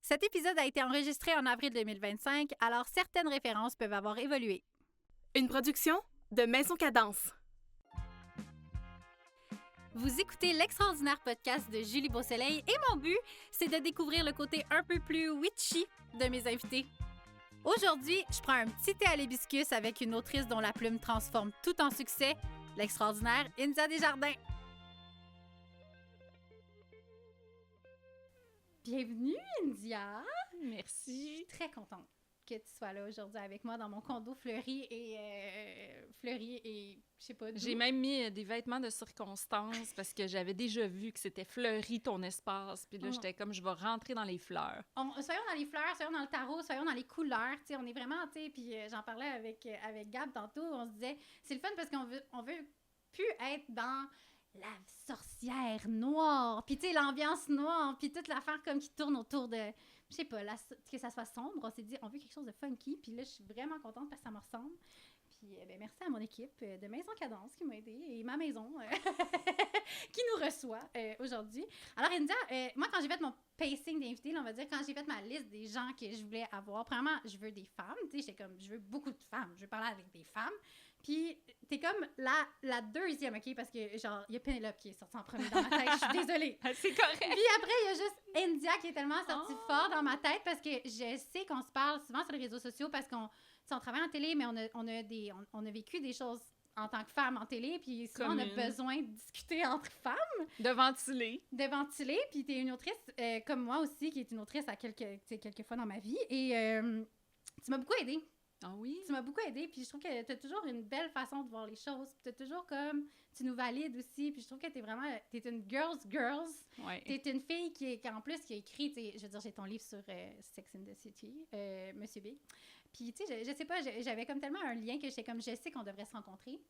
Cet épisode a été enregistré en avril 2025, alors certaines références peuvent avoir évolué. Une production de Maison Cadence. Vous écoutez l'extraordinaire podcast de Julie Beausoleil et mon but, c'est de découvrir le côté un peu plus witchy de mes invités. Aujourd'hui, je prends un petit thé à l'hibiscus avec une autrice dont la plume transforme tout en succès, l'extraordinaire India Desjardins. Bienvenue, India! Merci. Je suis très contente que tu sois là aujourd'hui avec moi dans mon condo fleuri et je sais pas d'où. J'ai même mis des vêtements de circonstance parce que j'avais déjà vu que c'était fleuri ton espace. Puis là, j'étais comme, je vais rentrer dans les fleurs. Soyons dans les fleurs, soyons dans le tarot, soyons dans les couleurs. Tu sais, on est vraiment, tu sais, puis j'en parlais avec Gab tantôt. On se disait, c'est le fun parce qu'on veut plus être dans la sorcière noire, puis tu sais, l'ambiance noire, puis toute l'affaire comme qui tourne autour de, je sais pas, que ça soit sombre. On s'est dit, on veut quelque chose de funky, puis là, je suis vraiment contente parce que ça me ressemble. Puis, merci à mon équipe de Maison Cadence qui m'a aidée et ma maison qui nous reçoit aujourd'hui. Alors, India, moi, quand j'ai fait mon pacing d'invités, on va dire, quand j'ai fait ma liste des gens que je voulais avoir, premièrement, je veux des femmes. Tu sais, j'étais comme, je veux beaucoup de femmes. Je veux parler avec des femmes. Puis, t'es comme la deuxième, OK? Parce que, genre, il y a Pénélope qui est sortie en premier dans ma tête. Je suis désolée. C'est correct. Puis après, il y a juste India qui est tellement sortie fort dans ma tête parce que je sais qu'on se parle souvent sur les réseaux sociaux parce qu'on travaille en télé, mais on a vécu des choses en tant que femme en télé, puis souvent, on a besoin de discuter entre femmes. De ventiler. Puis t'es une autrice comme moi aussi, qui est une autrice à quelques fois dans ma vie. Et tu m'as beaucoup aidée. Ah oui? Tu m'as beaucoup aidée, puis je trouve que t'as toujours une belle façon de voir les choses. Puis t'as toujours comme... Tu nous valides aussi, puis je trouve que t'es une girls. Ouais. T'es une fille qui en plus, qui a écrit, je veux dire, j'ai ton livre sur Sex and the City, Monsieur B. Puis, tu sais, je sais pas, j'avais comme tellement un lien que j'étais comme, je sais qu'on devrait se rencontrer.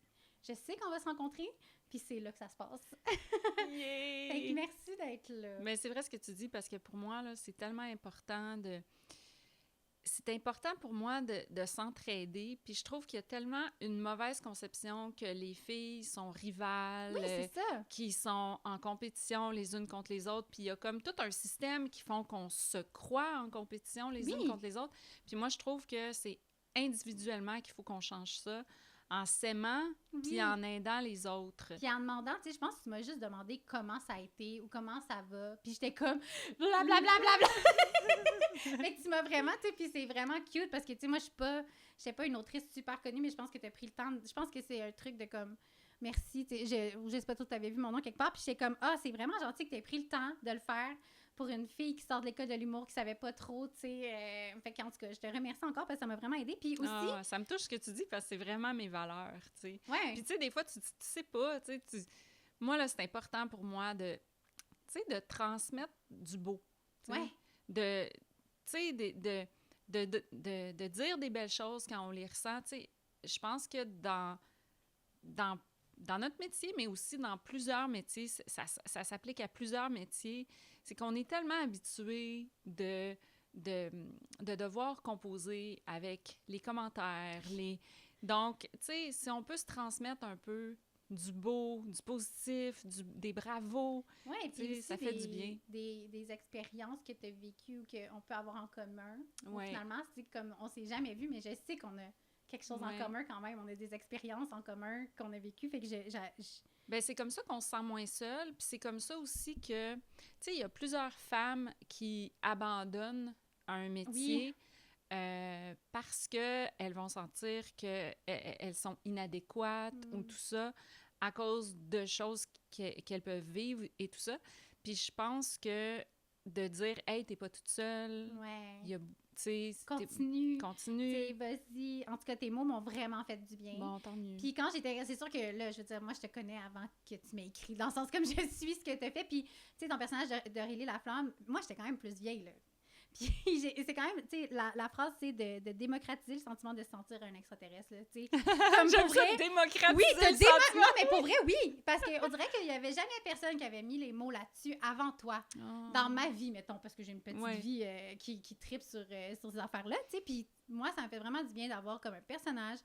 Je sais qu'on va se rencontrer, puis c'est là que ça se passe. Yeah! Fait que merci d'être là. Mais c'est vrai ce que tu dis, parce que pour moi, là, c'est tellement important de... C'est important pour moi de s'entraider, puis je trouve qu'il y a tellement une mauvaise conception que les filles sont rivales, oui, c'est ça. Qui sont en compétition les unes contre les autres, puis il y a comme tout un système qui font qu'on se croit en compétition les unes contre les autres. Puis moi, je trouve que c'est individuellement qu'il faut qu'on change ça, en s'aimant, puis en aidant les autres. Puis en demandant, tu sais, je pense que tu m'as juste demandé comment ça a été ou comment ça va, puis j'étais comme blablabla. Fait que tu m'as vraiment, tu sais, puis c'est vraiment cute parce que, tu sais, moi, je suis pas une autrice super connue, mais je pense que tu as pris le temps, je pense que c'est un truc de comme, merci, tu sais, je sais pas trop, tu avais vu mon nom quelque part, puis j'étais comme, c'est vraiment gentil que tu aies pris le temps de le faire pour une fille qui sort de l'école de l'humour, qui savait pas trop, tu sais. Fait qu'en tout cas, je te remercie encore parce que ça m'a vraiment aidée. Puis aussi... ça me touche ce que tu dis parce que c'est vraiment mes valeurs, tu sais. Ouais. Puis tu sais, des fois, tu sais pas, tu sais, moi, là, c'est important pour moi de transmettre du beau, tu sais. Ouais. De dire des belles choses quand on les ressent, tu sais. Je pense que dans notre métier, mais aussi dans plusieurs métiers, ça s'applique à plusieurs métiers, c'est qu'on est tellement habitué de devoir composer avec les commentaires, Donc, tu sais, si on peut se transmettre un peu du beau, du positif, des bravos, puis ça fait du bien. Des expériences que tu as vécues ou qu'on peut avoir en commun. Ouais. Finalement, c'est comme, on s'est jamais vu, mais je sais qu'on a quelque chose en commun quand même. On a des expériences en commun qu'on a vécues. Fait que ben, c'est comme ça qu'on se sent moins seul. Puis c'est comme ça aussi que, tu sais, il y a plusieurs femmes qui abandonnent un métier parce qu'elles vont sentir qu'elles sont inadéquates ou tout ça à cause de choses qu'elles peuvent vivre et tout ça. Puis je pense que de dire « Hey, t'es pas toute seule », il y a... Continue. Vas-y. En tout cas, tes mots m'ont vraiment fait du bien. Bon, tant mieux. Puis quand j'étais... C'est sûr que là, je veux dire, moi, je te connais avant que tu m'aies écrit. Dans le sens comme je suis ce que tu as fait. Puis, tu sais, ton personnage d'Aurélie Laflamme, moi, j'étais quand même plus vieille, là. Puis c'est quand même, tu sais, la phrase, c'est de démocratiser le sentiment de se sentir un extraterrestre, là, tu sais. J'aime ça, démocratiser oui, le sentiment. Non, mais pour vrai, oui. Parce qu'on dirait qu'il n'y avait jamais personne qui avait mis les mots là-dessus avant toi. Dans ma vie, mettons, parce que j'ai une petite vie qui tripe sur ces affaires-là, tu sais. Puis moi, ça me fait vraiment du bien d'avoir comme un personnage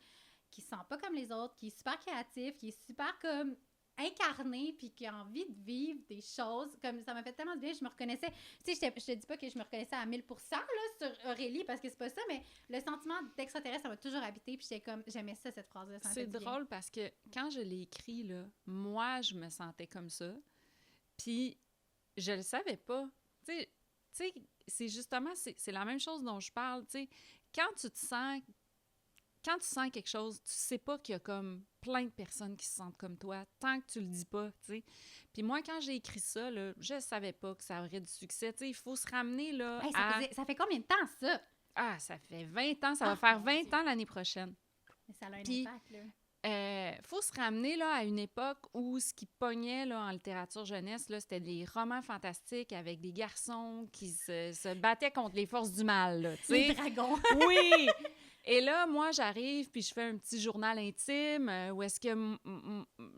qui se sent pas comme les autres, qui est super créatif, qui est super comme incarné puis qui a envie de vivre des choses. Comme ça m'a fait tellement de bien, je me reconnaissais. Tu sais, je te dis pas que je me reconnaissais à 1000% là, sur Aurélie parce que c'est pas ça, mais le sentiment d'extraterrestre, ça m'a toujours habité. Puis j'étais comme, j'aimais ça, cette phrase-là. Ça m'a C'est fait du bien. drôle parce que quand je l'ai écrit, là, moi, je me sentais comme ça. Puis je le savais pas. Tu sais, c'est justement, c'est la même chose dont je parle. Tu sais, quand tu sens quelque chose, tu sais pas qu'il y a comme plein de personnes qui se sentent comme toi, tant que tu le dis pas, tu sais. Puis moi, quand j'ai écrit ça, là, je savais pas que ça aurait du succès. Tu sais, il faut se ramener, là, Hey, à... ça fait combien de temps, ça? Ah, ça fait 20 ans, ça va faire mon 20 Dieu. ans l'année prochaine. Mais ça a un Puis, impact, là. Faut se ramener là, à une époque où ce qui pognait là, en littérature jeunesse, là, c'était des romans fantastiques avec des garçons qui se battaient contre les forces du mal. Là, tu Les sais. dragons. Oui! Et là, moi, j'arrive puis je fais un petit journal intime où est-ce que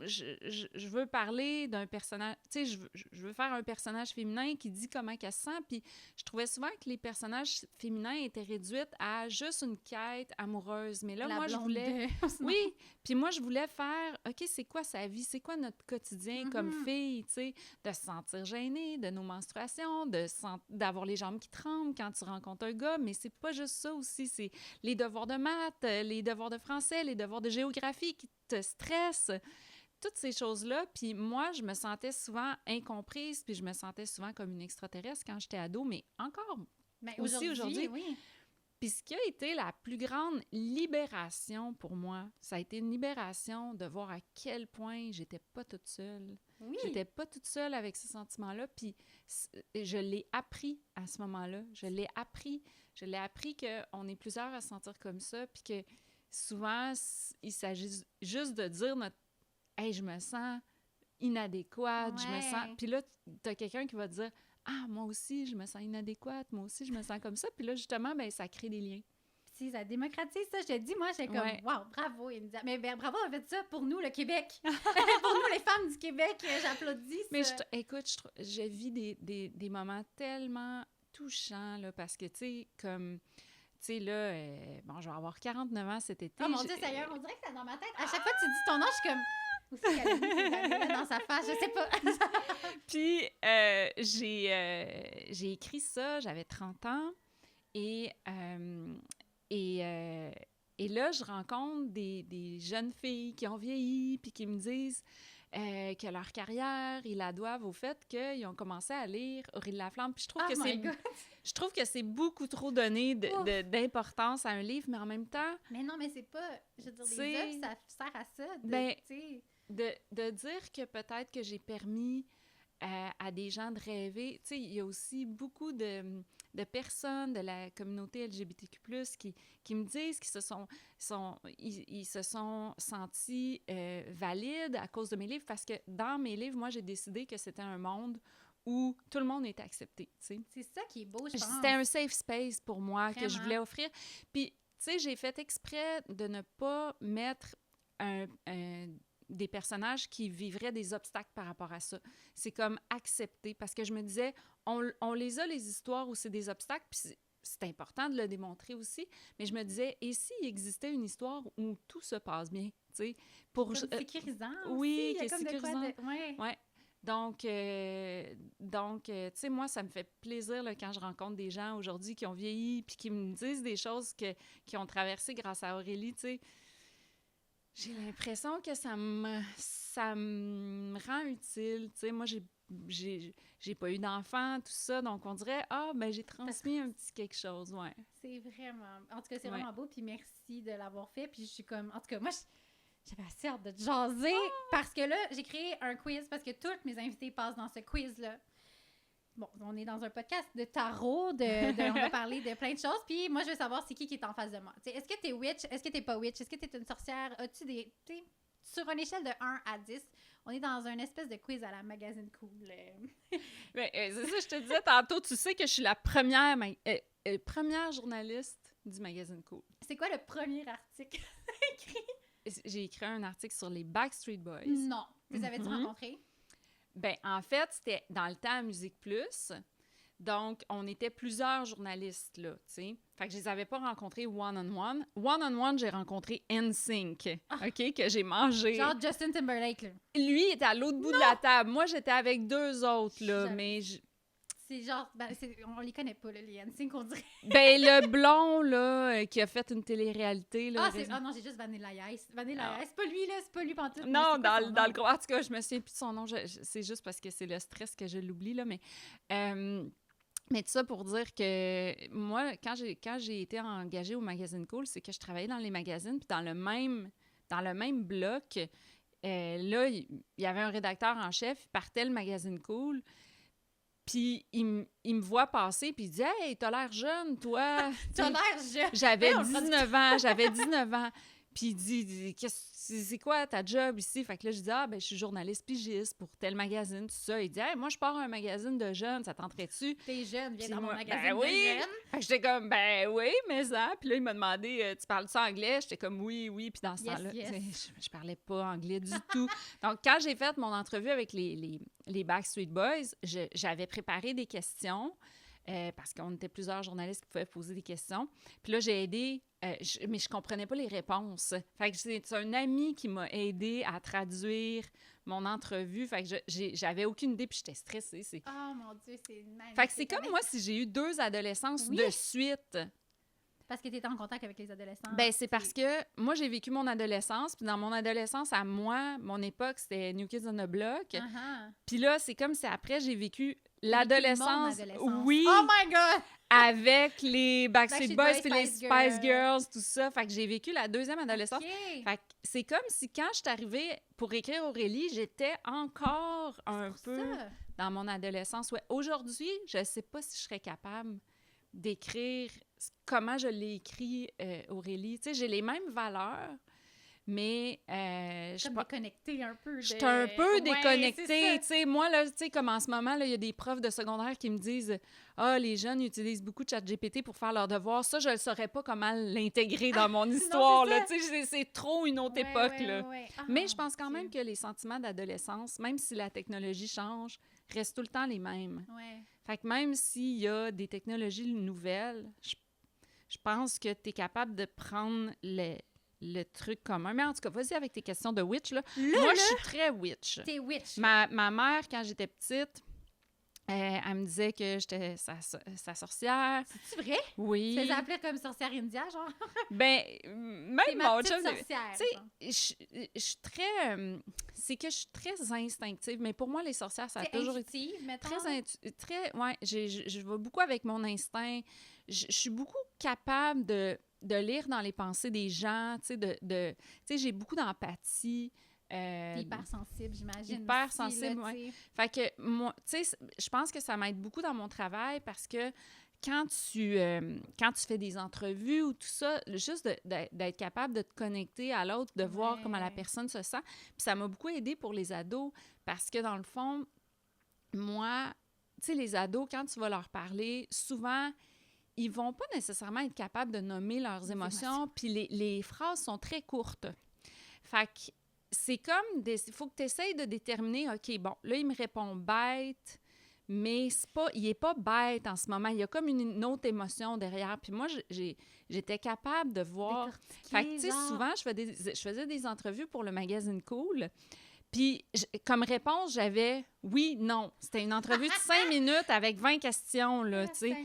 je veux parler d'un personnage... Tu sais, je veux faire un personnage féminin qui dit comment qu'elle se sent. Puis je trouvais souvent que les personnages féminins étaient réduits à juste une quête amoureuse. Mais là, La moi, je blonde voulais... de- Oui, puis moi, je voulais faire, OK, c'est quoi sa vie? C'est quoi notre quotidien comme fille, tu sais? De se sentir gênée, de nos menstruations, d'avoir les jambes qui tremblent quand tu rencontres un gars, mais c'est pas juste ça aussi, c'est les devoirs de maths, les devoirs de français, les devoirs de géographie qui te stressent, toutes ces choses-là. Puis moi, je me sentais souvent incomprise, puis je me sentais souvent comme une extraterrestre quand j'étais ado, mais encore Mais aussi aujourd'hui. oui. Puis ce qui a été la plus grande libération pour moi, ça a été une libération de voir à quel point j'étais pas toute seule. Oui. J'étais pas toute seule avec ce sentiment-là, puis je l'ai appris à ce moment-là. Je l'ai appris qu'on est plusieurs à se sentir comme ça, puis que souvent, il s'agit juste de dire notre « Hey, je me sens inadéquate, je me sens... » Puis là, t'as quelqu'un qui va te dire « Ah, moi aussi, je me sens inadéquate, moi aussi, je me sens comme ça. » Puis là, justement, ben ça crée des liens. Puis ça démocratise ça. Je te dis, moi, j'étais comme, Ouais. wow, bravo. Il me dit, mais ben, bravo, on a fait ça pour nous, le Québec. Pour nous, les femmes du Québec, j'applaudis ça. Mais écoute, je vis des moments tellement touchants, là, parce que, tu sais, comme... Tu sais, là, bon, je vais avoir 49 ans cet été. Oh mon Dieu, Seigneur, on dirait que c'est dans ma tête. À chaque fois que tu dis ton nom, je suis comme... Où c'est qu'elle a mis ces années-là dans sa face? Je sais pas. Puis, j'ai écrit ça, j'avais 30 ans, et là, je rencontre des jeunes filles qui ont vieilli, puis qui me disent que leur carrière, ils la doivent au fait qu'ils ont commencé à lire Aurélie Laflamme. Puis je trouve que c'est beaucoup trop donné d'importance à un livre, mais en même temps... Mais non, mais c'est pas... Je veux dire, des C'est- œuvres, ça sert à ça. Ben, tu sais. de dire que peut-être que j'ai permis à des gens de rêver. Tu sais, il y a aussi beaucoup de personnes de la communauté LGBTQ+, qui me disent qu'ils ils se sont sentis valides à cause de mes livres, parce que dans mes livres, moi, j'ai décidé que c'était un monde où tout le monde était accepté, tu sais. C'est ça qui est beau, je pense. C'était un safe space pour moi que je Vraiment. voulais offrir. Puis, tu sais, j'ai fait exprès de ne pas mettre des personnages qui vivraient des obstacles par rapport à ça. C'est comme accepter, parce que je me disais, on les a, les histoires où c'est des obstacles, puis c'est important de le démontrer aussi, mais je me disais, et s'il existait une histoire où tout se passe bien, tu sais, pour... C'est comme sécurisant oui, aussi. Il y a qui est comme de quoi sécurisant. Ouais. Ouais. Donc, tu sais, moi, ça me fait plaisir là, quand je rencontre des gens aujourd'hui qui ont vieilli puis qui me disent des choses qu'ils ont traversées grâce à Aurélie, tu sais. J'ai l'impression que ça me rend utile. Tu sais, moi, j'ai pas eu d'enfant, tout ça, donc on dirait, ben j'ai transmis un petit quelque chose, ouais. C'est vraiment... En tout cas, c'est Ouais. vraiment beau, puis merci de l'avoir fait. Puis je suis comme... En tout cas, moi, j'avais assez hâte de te jaser, parce que là, j'ai créé un quiz, parce que toutes mes invités passent dans ce quiz-là. Bon, on est dans un podcast de tarot, on va parler de plein de choses, puis moi, je veux savoir c'est qui est en face de moi. T'sais, est-ce que t'es witch? Est-ce que t'es pas witch? Est-ce que t'es une sorcière? As-tu des... t'sais, sur une échelle de 1 à 10, on est dans une espèce de quiz à la Magazine Cool. Mais, c'est ça, je te disais tantôt, tu sais que je suis la première journaliste du magazine Cool. C'est quoi le premier article écrit? J'ai écrit un article sur les Backstreet Boys. Non. Les avais-tu Mhm. rencontrés? Ben, en fait, c'était dans le temps à Musique Plus. Donc, on était plusieurs journalistes, là, tu sais. Fait que je les avais pas rencontrés one-on-one. One-on-one, j'ai rencontré NSYNC, OK, que j'ai mangé. Genre Justin Timberlake, là. Lui était à l'autre bout de la table. Moi, j'étais avec 2 autres, là, Jamais. mais... C'est genre... on les connaît pas, là, les NSYNC, qu'on dirait. Ben, le blond, là, qui a fait une télé-réalité, là... Non, j'ai juste Vanilla Ice. Vanilla Ice, c'est pas lui, là, c'est pas lui pantoute. mais Non, c'est quoi son dans nom? le gros... En tout cas, je me souviens plus de son nom. C'est juste parce que c'est le stress que je l'oublie, là, mais... Mais tout ça pour dire que moi, quand j'ai été engagée au magazine Cool, c'est que je travaillais dans les magazines, puis dans le même bloc, là, il y avait un rédacteur en chef, il partait le magazine Cool, puis il me voit passer, puis il dit « Hey, t'as l'air jeune, toi! » T'as l'air jeune! J'avais Ouais, on le 19 ans. Puis il dit c'est quoi ta job ici? Fait que là, je dis ben, je suis journaliste pigiste pour tel magazine, tout ça. Il dit hey, moi, je pars un magazine de jeunes, ça tenterait-tu? T'es jeune, viens Puis dans mon moi, magazine ben oui! de jeunes. Fait que j'étais comme ben oui, mais ça. Puis là, il m'a demandé tu parles ça anglais? J'étais comme oui. Puis dans ce temps-là, je parlais pas anglais du tout. Donc, quand j'ai fait mon entrevue avec les Backstreet Boys, j'avais préparé des questions. Parce qu'on était plusieurs journalistes qui pouvaient poser des questions. Puis là, j'ai aidé, mais je comprenais pas les réponses. Fait que c'est un ami qui m'a aidé à traduire mon entrevue. Fait que j'avais aucune idée, puis j'étais stressée. Oh mon Dieu, c'est magnifique. Fait que c'est comme moi si j'ai eu 2 adolescences de suite. Parce que tu étais en contact avec les adolescents. Ben c'est parce que moi, j'ai vécu mon adolescence, puis dans mon adolescence, à moi, mon époque, c'était New Kids on the Block. Uh-huh. Puis là, c'est comme si après, j'ai vécu l'adolescence. Oui! Oh my God! Avec les Backstreet Boys puis les Spice Spice Girls, tout ça. Fait que j'ai vécu la 2e adolescence. Okay. Fait que c'est comme si quand je suis arrivée pour écrire Aurélie, j'étais encore un peu dans mon adolescence. Ouais. Aujourd'hui, je sais pas si je serais capable d'écrire comment je l'ai écrit, Aurélie. Tu sais, j'ai les mêmes valeurs, mais je suis pas déconnectée un peu. Je suis un peu déconnectée. Tu sais, moi, là, tu sais, comme en ce moment, il y a des profs de secondaire qui me disent « Ah, les jeunes utilisent beaucoup de ChatGPT pour faire leurs devoirs. » Ça, je ne saurais pas comment l'intégrer dans mon histoire. Non, tu sais, c'est trop une autre époque. Là. Ah, mais je pense quand même que les sentiments d'adolescence, même si la technologie change, restent tout le temps les mêmes. Ouais. Fait que même s'il y a des technologies nouvelles, je pense que tu es capable de prendre le truc commun. Mais en tout cas, vas-y avec tes questions de witch, là. Moi, je suis très witch. T'es witch. Ma mère, quand j'étais petite, elle me disait que j'étais sa sorcière. C'est-tu vrai? Oui. Tu faisais appeler comme sorcière India, genre? Ben, même ma mon petite chum... sorcière. Tu sais, je suis très... c'est que je suis très instinctive, mais pour moi, les sorcières, ça a toujours été... Très, ouais, je vais beaucoup avec mon instinct. Je suis beaucoup capable de lire dans les pensées des gens, tu sais, tu sais, j'ai beaucoup d'empathie. Hyper sensible, j'imagine. Hyper aussi, sensible, là, oui. Fait que, moi, tu sais, je pense que ça m'aide beaucoup dans mon travail parce que quand tu fais des entrevues ou tout ça, juste d'être capable de te connecter à l'autre, de voir comment la personne se sent. Puis ça m'a beaucoup aidé pour les ados parce que, dans le fond, moi, tu sais, les ados, quand tu vas leur parler, souvent, ils vont pas nécessairement être capables de nommer leurs émotions, puis les phrases sont très courtes. Fait que c'est comme, il faut que tu essayes de déterminer, OK, bon, là, il me répond bête, mais il n'est pas bête en ce moment. Il y a comme une autre émotion derrière. Puis moi, j'étais capable de voir. Fait que, tu sais, souvent, je faisais des entrevues pour le magazine Cool. Puis, comme réponse, j'avais oui, non. C'était une entrevue de 5 minutes avec 20 questions, là, tu sais.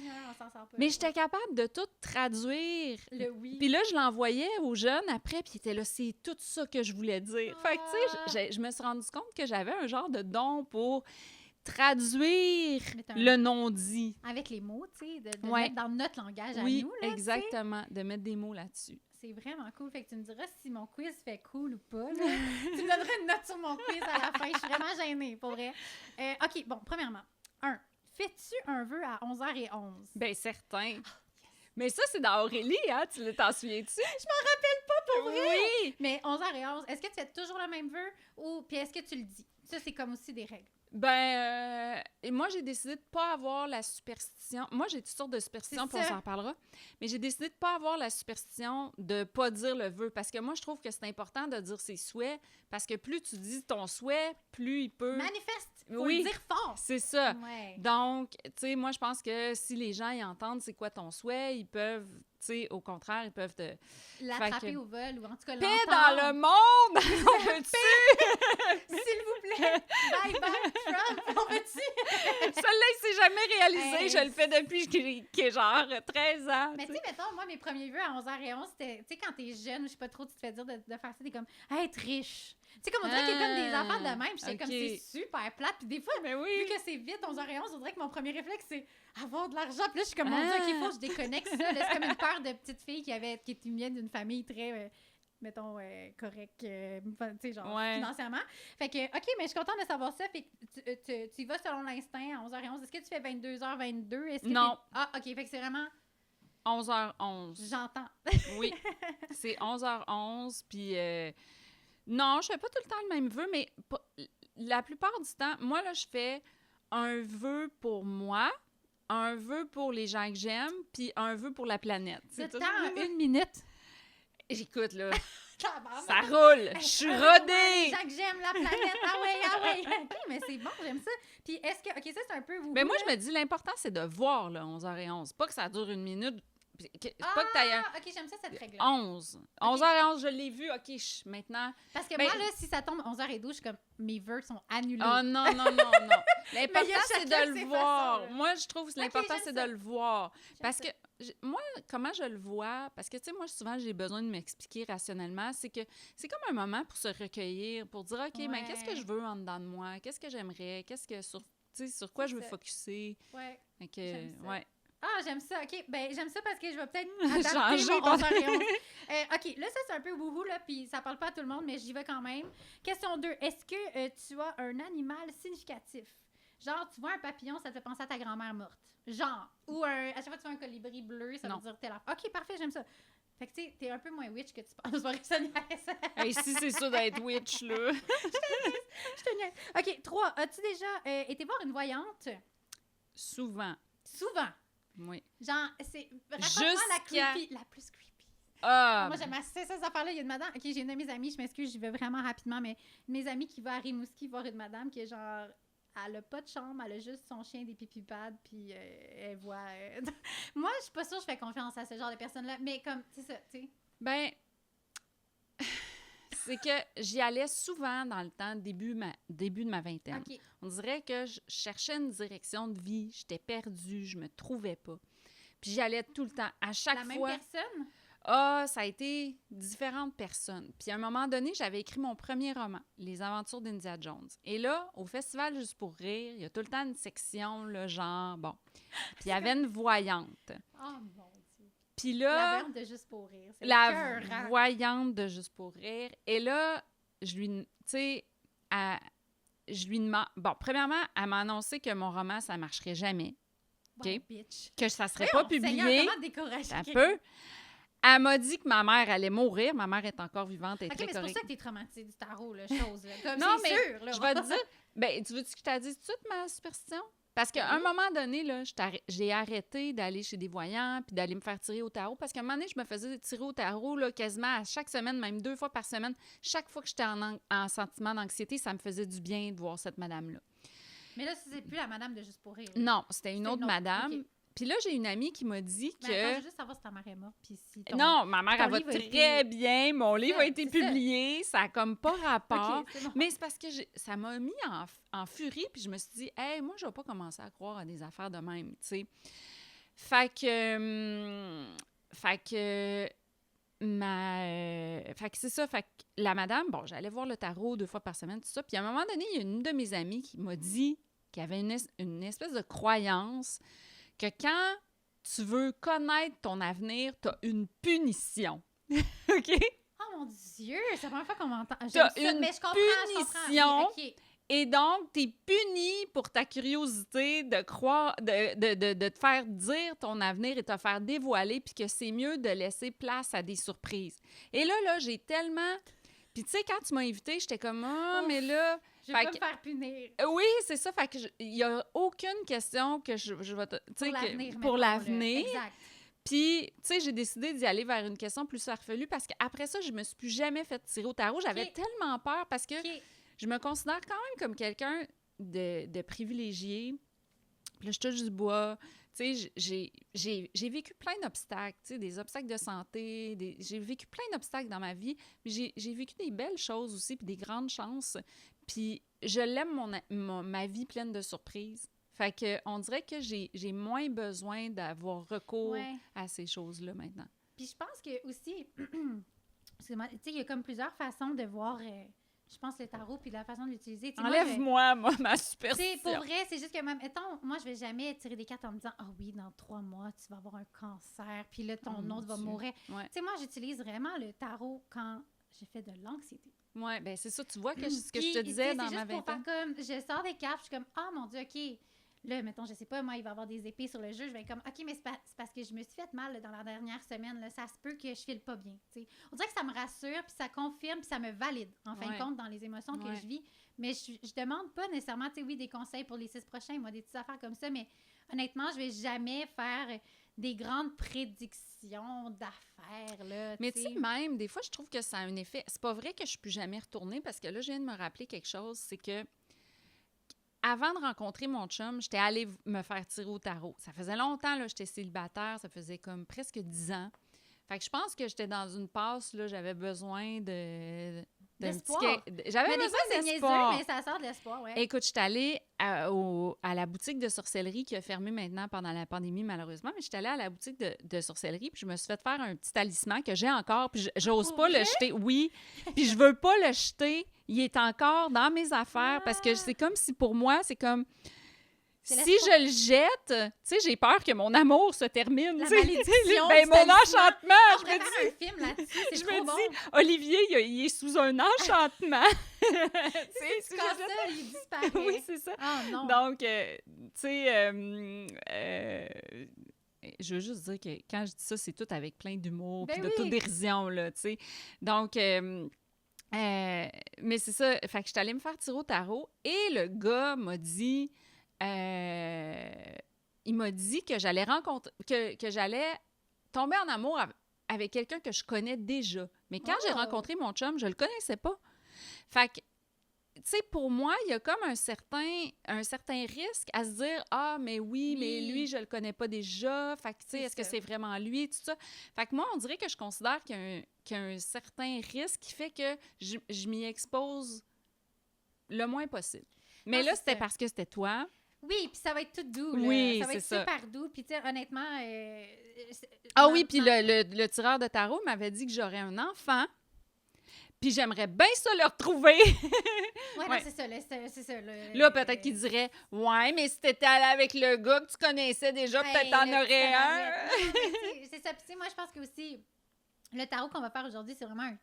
Mais j'étais capable de tout traduire. Le oui. Puis là, je l'envoyais aux jeunes après, puis ils étaient là, c'est tout ça que je voulais dire. Fait que, tu sais, je me suis rendu compte que j'avais un genre de don pour traduire le non-dit. Avec les mots, tu sais, de mettre dans notre langage à nous, là, exactement, de mettre des mots là-dessus. C'est vraiment cool. Fait que tu me diras si mon quiz fait cool ou pas. Là. Tu me donneras une note sur mon quiz à la fin. Je suis vraiment gênée, pour vrai. OK, bon, premièrement, fais-tu un vœu à 11h11? Bien, certain. Mais ça, c'est dans Aurélie, hein? Tu t'en souviens-tu? Je m'en rappelle pas, pour vrai! Oui! Mais 11h11, est-ce que tu fais toujours le même vœu ou puis est-ce que tu le dis? Ça, c'est comme aussi des règles. Et moi, j'ai décidé de pas avoir la superstition. Moi, j'ai toutes sortes de superstitions, puis on s'en reparlera. Mais j'ai décidé de pas avoir la superstition de pas dire le vœu. Parce que moi, je trouve que c'est important de dire ses souhaits. Parce que plus tu dis ton souhait, plus il peut... Manifeste! Faut le dire fort! C'est ça. Ouais. Donc, tu sais, moi, je pense que si les gens y entendent c'est quoi ton souhait, ils peuvent, tu sais, au contraire, ils peuvent te... L'attraper au vol, ou en tout cas Paix l'entendre. dans le monde! On veut-tu? S'il vous plaît! Bye bye, Trump! On veut-tu? Celle-là, il s'est jamais réalisé. Hey. Je le fais depuis que j'ai genre 13 ans. Mais tu sais, mettons, moi, mes premiers vœux à 11h11, c'était, tu sais, quand t'es jeune, je sais pas trop, tu te fais dire de faire ça, t'es comme, être riche. Tu sais, comme on dirait qu'il y a comme des affaires de même, j'étais comme, c'est super plate. Puis des fois, Mais vu oui. que c'est vite, 11h11, on dirait que mon premier réflexe, c'est avoir de l'argent. Puis là, je suis comme, mon Dieu, OK, il faut que je déconnecte ça. Là, c'est comme une peur de petite fille qui était mienne d'une famille très, mettons, correcte, tu sais, genre, financièrement. Fait que, OK, mais je suis contente de savoir ça. Fait que tu y vas selon l'instinct à 11h11. Est-ce que tu fais 22h22? Est-ce que non. Ah, OK, fait que c'est vraiment... 11h11. J'entends. Oui, c'est 11h11, puis... non, je fais pas tout le temps le même vœu, mais la plupart du temps, moi, là, je fais un vœu pour moi, un vœu pour les gens que j'aime, puis un vœu pour la planète. C'est tout en 1 minute. J'écoute, là. Tabarnak. Ça roule! Je suis rodée! Les gens que j'aime, la planète, ah ouais! OK, mais c'est bon, j'aime ça. Puis est-ce que... OK, ça, c'est un peu... Mais moi, je me dis, l'important, c'est de voir, là, 11h11. Pas que ça dure 1 minute. C'est pas que t'ailles... OK, j'aime ça, cette règle. 11. 11h11, je l'ai vu. OK, maintenant... Parce que moi, là, si ça tombe 11h12, je suis comme, mes vœux sont annulés. Oh non. L'important, c'est de le voir. Moi, je trouve que l'important, c'est de le voir. Parce que, moi, comment je le vois, parce que, tu sais, moi, souvent, j'ai besoin de m'expliquer rationnellement, c'est que c'est comme un moment pour se recueillir, pour dire, OK, mais qu'est-ce que je veux en dedans de moi? Qu'est-ce que j'aimerais? Sur quoi je veux focusser? Ouais. Fait que, ouais. Ah, j'aime ça. OK, ben j'aime ça parce que je vais peut-être adapter Changer mon 11h11. OK, là, ça, c'est un peu wouhou, là, puis ça parle pas à tout le monde, mais j'y vais quand même. Question 2. Est-ce que tu as un animal significatif? Genre, tu vois un papillon, ça te fait penser à ta grand-mère morte. Genre. Ou à chaque fois que tu vois un colibri bleu, ça veut dire telle affaire. OK, parfait, j'aime ça. Fait que, tu sais, t'es un peu moins witch que tu penses. Ici, c'est ça d'être witch, là. Je te niaise. OK, 3. As-tu déjà été voir une voyante? Souvent. Souvent? Oui. Genre, c'est... Raconte-moi la plus creepy. Ah! Moi, j'aime assez ces affaires-là. Il y a une madame... OK, j'ai une de mes amies, je m'excuse, j'y vais vraiment rapidement, mais une de mes amies qui va à Rimouski voir une madame qui est genre... Elle a pas de chambre, elle a juste son chien des pipi-pads, puis elle voit... Moi, je suis pas sûre que je fais confiance à ce genre de personnes-là, mais comme, c'est ça, tu sais. Ben, c'est que j'y allais souvent dans le temps, début de ma vingtaine. Okay. On dirait que je cherchais une direction de vie, j'étais perdue, je me trouvais pas. Puis j'y allais tout le temps, à chaque fois. La même personne? Ah, ça a été différentes personnes. Puis à un moment donné, j'avais écrit mon premier roman, Les Aventures d'India Jones. Et là, au Festival Juste pour rire, il y a tout le temps une section, le genre, bon. Puis il y avait une voyante. Oh mon Dieu. Puis là... La voyante de Juste pour rire. C'est la voyante de Juste pour rire. Et là, je lui... Tu sais, je lui demande... Bon, premièrement, elle m'a annoncé que mon roman, ça marcherait jamais. Ouais, OK? bitch. Que ça serait pas publié. Un peu. Elle m'a dit que ma mère allait mourir. Ma mère est encore vivante, elle est très mais c'est pour correcte. ça que t'es traumatisée du tarot, là, chose. Là. Comme non, c'est mais sûr, là. je vais te dire... Ben, tu veux-tu que je t'ai dit tout de suite ma superstition? Parce qu'à un moment donné, là, j'ai arrêté d'aller chez des voyants puis d'aller me faire tirer au tarot. Parce qu'à un moment donné, je me faisais tirer au tarot là, quasiment à chaque semaine, même 2 fois par semaine. Chaque fois que j'étais en sentiment d'anxiété, ça me faisait du bien de voir cette madame-là. Mais là, c'est plus la madame de Juste pour rire. Non, c'était une autre madame. Okay. Puis là, j'ai une amie qui m'a dit que... Mais attends, je veux juste savoir si ta mère est morte. Puis si non, ma mère, elle va très bien. Mon livre a été publié. Ça n'a comme pas rapport. Okay, c'est bon. Mais c'est parce que ça m'a mis en furie. Puis je me suis dit, hey, moi, je ne vais pas commencer à croire à des affaires de même, tu sais. Fait que c'est ça. Fait que la madame, bon, j'allais voir le tarot 2 fois par semaine, tout ça. Puis à un moment donné, il y a une de mes amies qui m'a dit qu'il y avait une espèce de croyance que quand tu veux connaître ton avenir, tu as une punition. OK? Oh mon Dieu! C'est la première fois qu'on m'entend. T'as une mais je comprends, punition. Okay. Et donc, tu es puni pour ta curiosité de croire, de te faire dire ton avenir et te faire dévoiler, puis que c'est mieux de laisser place à des surprises. Et là, j'ai tellement... Puis tu sais, quand tu m'as invitée, j'étais comme, mais là... Je veux pas me faire punir. Oui, c'est ça. Fait que il y a aucune question que je vais te... Pour l'avenir. Exact. Puis, tu sais, j'ai décidé d'y aller vers une question plus farfelue parce qu'après ça, je me suis plus jamais fait tirer au tarot. J'avais tellement peur parce que je me considère quand même comme quelqu'un de privilégié. Puis là, je touche du bois. Tu sais, j'ai vécu plein d'obstacles, tu sais, des obstacles de santé. J'ai vécu plein d'obstacles dans ma vie. Mais j'ai vécu des belles choses aussi, puis des grandes chances. Puis je l'aime, ma vie pleine de surprises. Fait que on dirait que j'ai moins besoin d'avoir recours à ces choses-là maintenant. Puis je pense que aussi, excuse-moi, tu sais, il y a comme plusieurs façons de voir, je pense, le tarot, puis la façon de l'utiliser. Enlève-moi, ma superstition. Pour vrai, c'est juste que même, mettons, moi, je vais jamais tirer des cartes en me disant, ah oui, dans 3 mois, tu vas avoir un cancer, puis là, ton autre va mourir. Ouais. Tu sais, moi, j'utilise vraiment le tarot quand j'ai fait de l'anxiété. Oui, bien, c'est ça, tu vois que ce que je te disais dans ma vingtaine. Comme, je sors des cartes, je suis comme, ah mon Dieu, OK. Là, mettons, je sais pas, moi, il va y avoir des épées sur le jeu. Je vais être comme, OK, mais c'est parce que je me suis fait mal là, dans la dernière semaine. Là, ça se peut que je file pas bien. T'sais. On dirait que ça me rassure, puis ça confirme, puis ça me valide, en fin de compte, dans les émotions que je vis. Mais je demande pas nécessairement, tu sais, oui, des conseils pour les 6 prochains, moi, des petites affaires comme ça, mais honnêtement, je vais jamais faire des grandes prédictions d'affaires, là. Mais tu sais, même, des fois, je trouve que ça a un effet. C'est pas vrai que je suis plus jamais retournée, parce que là, je viens de me rappeler quelque chose, c'est que avant de rencontrer mon chum, j'étais allée me faire tirer au tarot. Ça faisait longtemps, là, j'étais célibataire, ça faisait comme presque 10 ans. Fait que je pense que j'étais dans une passe, là, j'avais besoin d'espoir. J'avais besoin d'espoir. Mais ça sort de l'espoir, ouais. Écoute, je suis allée à la boutique de sorcellerie qui a fermé maintenant pendant la pandémie, malheureusement, mais je suis allée à la boutique de sorcellerie, puis je me suis fait faire un petit talisman que j'ai encore, puis j'ose pas le jeter. Oui, puis je veux pas le jeter. Il est encore dans mes affaires parce que c'est comme si pour moi, c'est comme... Si je le jette, tu sais, j'ai peur que mon amour se termine. La malédiction. Ben, mon enchantement, je me dis... un film là-dessus, c'est je trop me bon. dis, Olivier, il est sous un enchantement. C'est comme ça, il disparaît. Oui, c'est ça. Ah non. Donc, tu sais, je veux juste dire que quand je dis ça, c'est tout avec plein d'humour puis d'autodérision, là, tu sais. Donc... mais c'est ça, fait que je suis allée me faire tirer au tarot et le gars m'a dit, il m'a dit que j'allais rencontrer, que j'allais tomber en amour avec quelqu'un que je connais déjà. Mais quand j'ai rencontré mon chum, je le connaissais pas. Fait que, tu sais, pour moi, il y a comme un certain risque à se dire « Ah, mais oui, mais lui, je le connais pas déjà. Fait que, tu sais, est-ce que c'est vraiment lui? » Tout ça. Fait que moi, on dirait que je considère qu'il y a un certain risque qui fait que je m'y expose le moins possible. Mais là, c'était parce que c'était toi. Oui, puis ça va être tout doux. Là. Oui, ça va être super doux. Puis, tu sais, honnêtement... oui, puis le tireur de tarot m'avait dit que j'aurais un enfant. Puis j'aimerais bien ça le retrouver. Non, c'est ça. Là, peut-être qu'il dirait « Ouais, mais si t'étais allé avec le gars que tu connaissais déjà, peut-être t'en aurais un. » C'est ça. Puis moi, je pense que aussi, le tarot qu'on va faire aujourd'hui, c'est vraiment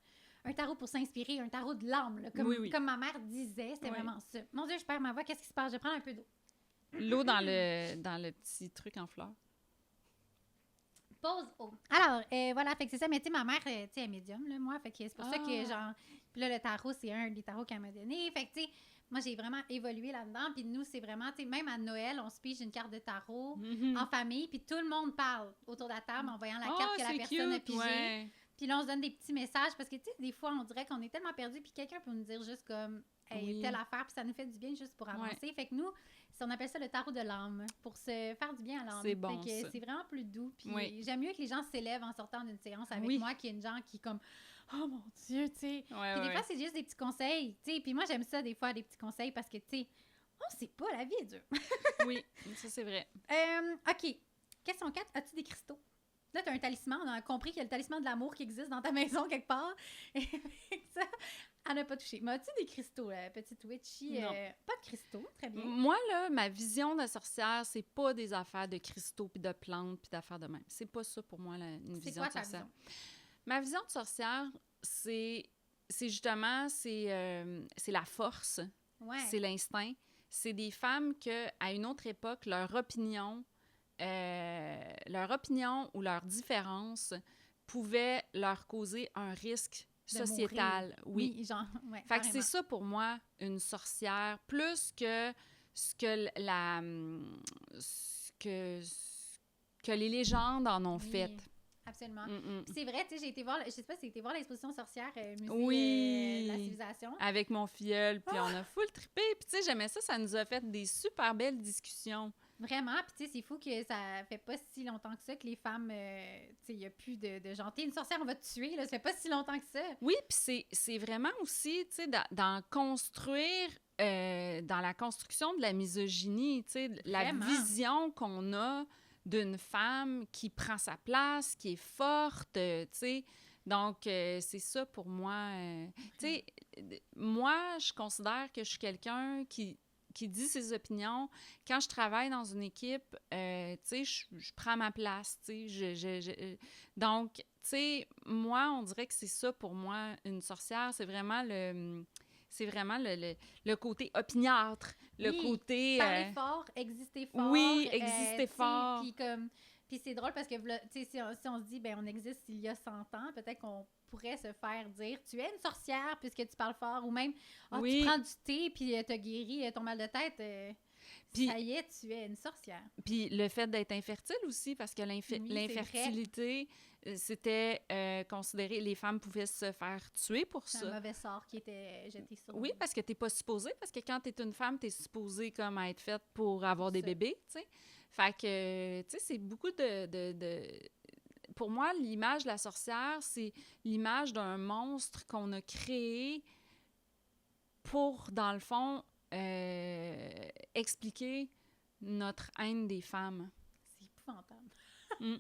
un tarot pour s'inspirer, un tarot de l'âme. Là, comme ma mère disait, c'était vraiment ça. Mon Dieu, je perds ma voix. Qu'est-ce qui se passe? Je prends un peu d'eau. L'eau dans le petit truc en fleurs. Pause eau. Alors, voilà, fait que c'est ça. Mais tu sais, ma mère, tu sais, elle est médium, là, moi. Fait que c'est pour ça que, genre... Puis là, le tarot, c'est un des tarots qu'elle m'a donné. Fait que, tu sais, moi, j'ai vraiment évolué là-dedans. Puis nous, c'est vraiment, tu sais, même à Noël, on se pige une carte de tarot en famille. Puis tout le monde parle autour de la table en voyant la carte que la personne a pigée. Ouais. Puis là, on se donne des petits messages. Parce que, tu sais, des fois, on dirait qu'on est tellement perdu. Puis quelqu'un peut nous dire juste comme, hey, telle affaire. Puis ça nous fait du bien juste pour avancer. Ouais. Fait que nous... On appelle ça le tarot de l'âme, pour se faire du bien à l'âme. C'est bon, c'est vraiment plus doux. Puis j'aime mieux que les gens s'élèvent en sortant d'une séance avec moi qu'il y ait une gens qui comme « Oh mon Dieu! » tu sais. Puis des fois, c'est juste des petits conseils. T'sais. Puis moi, j'aime ça des fois, des petits conseils, parce que, tu sais, on sait pas, la vie est dure. Oui, ça, c'est vrai. OK. Question 4. As-tu des cristaux? Là, tu as un talisman. On a compris qu'il y a le talisman de l'amour qui existe dans ta maison quelque part. Et ça, elle n'a pas touché. Mais as-tu des cristaux, petite witchy? Pas de cristaux, très bien. Moi, là, ma vision de sorcière, c'est pas des affaires de cristaux, puis de plantes, puis d'affaires de même. C'est pas ça pour moi, une vision de sorcière. Ma vision de sorcière, c'est justement, c'est la force, c'est l'instinct. C'est des femmes que, à une autre époque, leur opinion ou leur différence pouvait leur causer un risque sociétale, mourir. oui. Genre, ouais, Fait que c'est carrément. ça pour moi, une sorcière, plus que ce que ce que les légendes en ont Oui, fait. absolument. Mm, mm. Puis c'est vrai, tu sais, j'ai été voir, je sais pas si t'as été voir l'exposition sorcière musée Oui. de la civilisation. Avec mon filleul, puis Ah! on a full trippé. Puis tu sais, j'aimais ça, ça nous a fait des super belles discussions. Vraiment, puis tu sais, c'est fou que ça fait pas si longtemps que ça que les femmes, tu sais, il y a plus de genre, t'es une sorcière, on va te tuer, là, ça fait pas si longtemps que ça. Oui, puis c'est vraiment aussi, tu sais, dans construire, dans la construction de la misogynie, tu sais, la Vraiment. vision qu'on a d'une femme qui prend sa place, qui est forte, tu sais. Donc, c'est ça pour moi. Tu sais, moi, je considère que je suis quelqu'un qui dit ses opinions. Quand je travaille dans une équipe, tu sais, je prends ma place, tu sais. Donc, tu sais, moi, on dirait que c'est ça pour moi, une sorcière. C'est vraiment le côté opiniâtre, le Oui, côté... parler fort, exister fort. Oui, exister tu sais, fort. Puis c'est drôle parce que, tu sais, si on se dit, ben on existe il y a 100 ans, peut-être qu'on pourrait se faire dire, tu es une sorcière puisque tu parles fort, ou même, Oui. tu prends du thé puis t'as guéri ton mal de tête, Puis- ça y est, tu es une sorcière. Puis le fait d'être infertile aussi, parce que Oui, c'est l'infertilité, c'était considéré... Les femmes pouvaient se faire tuer pour C'est un ça. mauvais sort qui était jeté sur Oui, parce que t'es pas supposée, parce que quand t'es une femme, t'es supposée comme être faite pour avoir des Ça. bébés, tu sais. Fait que, tu sais, c'est beaucoup Pour moi, l'image de la sorcière, c'est l'image d'un monstre qu'on a créé pour, dans le fond, expliquer notre haine des femmes. C'est épouvantable. Mm.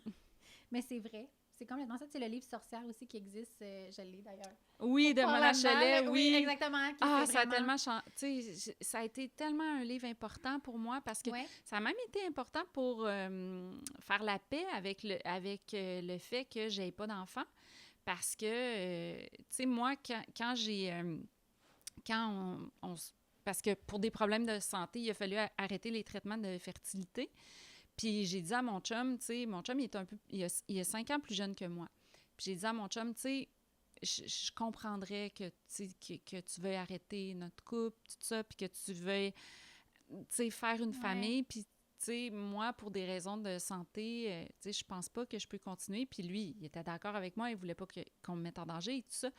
Mais c'est vrai. C'est complètement ça. C'est le livre Sorcière aussi qui existe. Je l'ai d'ailleurs. Oui, de Mona Chollet, oui. Exactement. Qui Ah, fait ça a vraiment- tellement tu sais, ça a été tellement un livre important pour moi parce que Ouais. ça a même été important pour faire la paix avec le fait que j'ai pas d'enfant. Parce que, tu sais, moi, quand j'ai... parce que pour des problèmes de santé, il a fallu arrêter les traitements de fertilité. Puis j'ai dit à mon chum, tu sais, mon chum, il a 5 ans plus jeune que moi. Puis j'ai dit à mon chum, tu sais, je comprendrais que tu veuilles arrêter notre couple, tout ça, puis que tu veuilles, tu sais, faire une Ouais. famille. Puis, tu sais, moi, pour des raisons de santé, tu sais, je pense pas que je peux continuer. Puis lui, il était d'accord avec moi, il voulait pas qu'on me mette en danger et tout ça.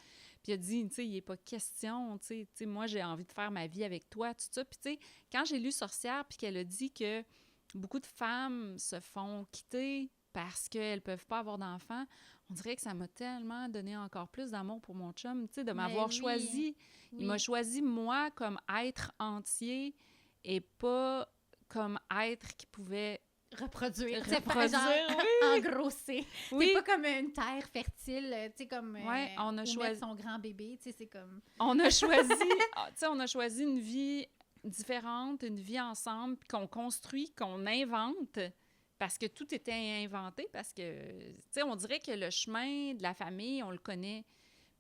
Puis il a dit, tu sais, il n'est pas question, tu sais, moi, j'ai envie de faire ma vie avec toi, tout ça. Puis, tu sais, quand j'ai lu Sorcière, puis qu'elle a dit que beaucoup de femmes se font quitter parce qu'elles peuvent pas avoir d'enfants, on dirait que ça m'a tellement donné encore plus d'amour pour mon chum, tu sais, de m'avoir oui. choisi. Oui. Il m'a choisi, moi, comme être entier et pas comme être qui pouvait Reproduire. reproduire, Genre, engrosser. Oui, C'est pas comme une terre fertile, tu sais, comme Ouais, on a où choisi- mettre son grand bébé, tu sais, c'est comme... on a choisi, tu sais, on a choisi une vie différente, une vie ensemble, puis qu'on construit, qu'on invente, parce que tout était inventé, parce que, tu sais, on dirait que le chemin de la famille, on le connaît,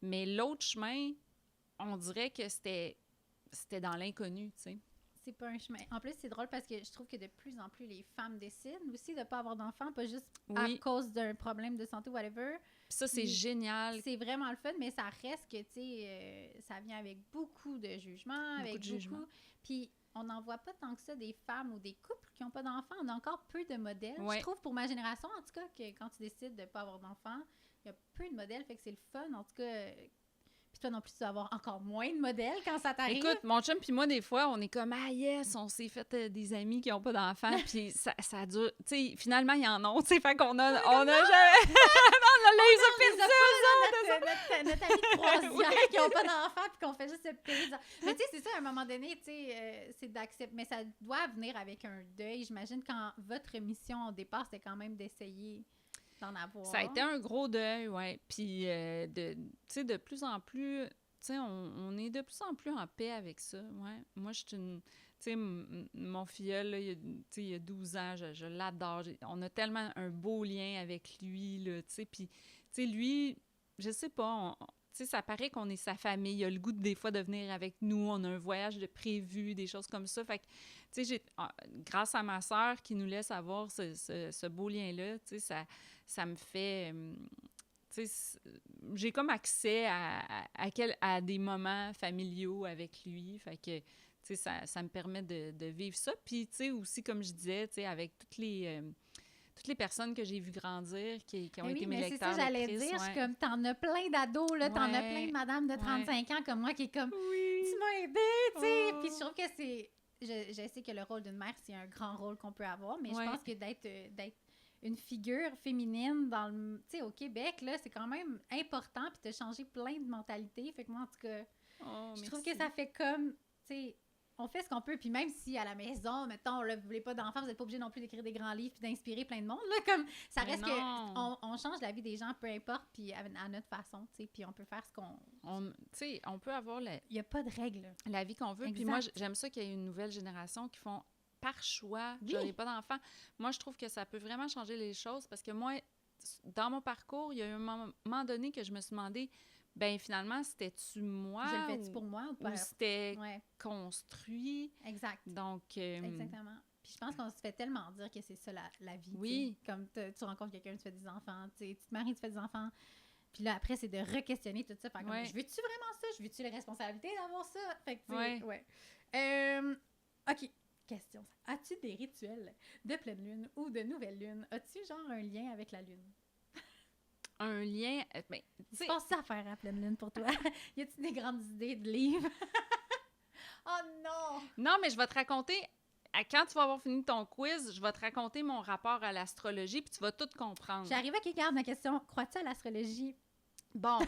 mais l'autre chemin, on dirait que c'était dans l'inconnu, tu sais. C'est pas un chemin. En plus, c'est drôle parce que je trouve que de plus en plus, les femmes décident aussi de pas avoir d'enfants, pas juste à Oui. cause d'un problème de santé ou whatever. Puis ça, c'est Oui. génial. C'est vraiment le fun, mais ça reste que, tu sais, ça vient avec beaucoup de jugements, Beaucoup avec de jugements. beaucoup... Puis, on n'en voit pas tant que ça des femmes ou des couples qui n'ont pas d'enfants. On a encore peu de modèles. Ouais. Je trouve, pour ma génération, en tout cas, que quand tu décides de pas avoir d'enfants, il y a peu de modèles, fait que c'est le fun, en tout cas... Puis toi non plus, tu vas avoir encore moins de modèles quand ça t'arrive. Écoute, mon chum puis moi, des fois, on est comme « Ah yes, on s'est fait des amis qui n'ont pas d'enfants. » Puis ça dure... Tu sais, finalement, ils en ont. Tu sais, fait qu'on a... On a jamais... on les a on les perdus. a pas, notre ami de croisière qui n'ont pas d'enfants puis qu'on fait juste se payer. Mais tu sais, c'est ça, à un moment donné, tu sais, c'est d'accepter. Mais ça doit venir avec un deuil. J'imagine quand votre mission au départ, c'était quand même d'essayer d'en avoir. Ça a été un gros deuil, oui. Puis, tu sais, de plus en plus... Tu sais, on est de plus en plus en paix avec ça, ouais. Moi, je suis une... Tu sais, mon filleul, là, il a 12 ans, je l'adore. On a tellement un beau lien avec lui, là, tu sais. Puis, tu sais, lui, je sais pas, tu sais, ça paraît qu'on est sa famille. Il a le goût, des fois, de venir avec nous. On a un voyage de prévu, des choses comme ça. Fait que, tu sais, grâce à ma sœur qui nous laisse avoir ce beau lien-là, tu sais, ça me fait... tu tu sais, j'ai comme accès à des moments familiaux avec lui. Fait que, tu sais, ça me permet de vivre ça. Puis, tu sais, aussi, comme je disais, tu sais, avec toutes les personnes que j'ai vues grandir, qui ont été mes mais lecteurs, c'est ça, j'allais lectrices, dire. Je ouais. suis comme, t'en as plein d'ados, là. T'en as Ouais. plein de madames de 35 ans comme moi qui est comme, Oui. tu m'as aidé, tu sais. Oh. Puis je trouve que c'est... Je sais que le rôle d'une mère, c'est un grand rôle qu'on peut avoir, mais Ouais. je pense que d'être une figure féminine dans le... Tu sais, au Québec, là, c'est quand même important, puis t'as changé plein de mentalités. Fait que moi, en tout cas, Oh, je trouve merci. que ça fait comme, tu sais, on fait ce qu'on peut, puis même si à la maison, mettons, là, vous voulez pas d'enfants, vous n'êtes pas obligé non plus d'écrire des grands livres puis d'inspirer plein de monde, là, comme, ça Mais reste non. on change la vie des gens, peu importe, puis à notre façon, tu sais, puis on peut faire ce qu'on... Tu sais, on peut avoir Il n'y a pas de règle. la vie qu'on veut. Puis Exact. moi, j'aime ça qu'il y ait une nouvelle génération qui font par choix. Oui. J'aurais pas d'enfants. Moi, je trouve que ça peut vraiment changer les choses parce que moi, dans mon parcours, il y a eu un moment donné que je me suis demandé, ben finalement, c'était-tu moi Je le fais-tu pour moi ou ou pas? c'était Ouais, construit? exact. Donc, Exactement. Puis je pense qu'on se fait tellement dire que c'est ça la vie. Oui. Tu sais. Comme tu rencontres quelqu'un, tu fais des enfants, tu sais, tu te maries, tu fais des enfants. Puis là, après, c'est de re-questionner tout ça. Faire comme, Ouais. je veux-tu vraiment ça? Je veux-tu les responsabilités d'avoir ça? Fait que, tu sais, Ouais. OK. Question. As-tu des rituels de pleine lune ou de nouvelle lune? As-tu genre un lien avec la lune? un lien... ben, tu sais, Qu'est-ce à faire à pleine lune pour toi? Y a-tu des grandes idées de livres? Oh non! non, mais je vais te raconter... Quand tu vas avoir fini ton quiz, je vais te raconter mon rapport à l'astrologie, puis tu vas tout comprendre. J'arrive à qui garde ma question. Crois-tu à l'astrologie? Bon.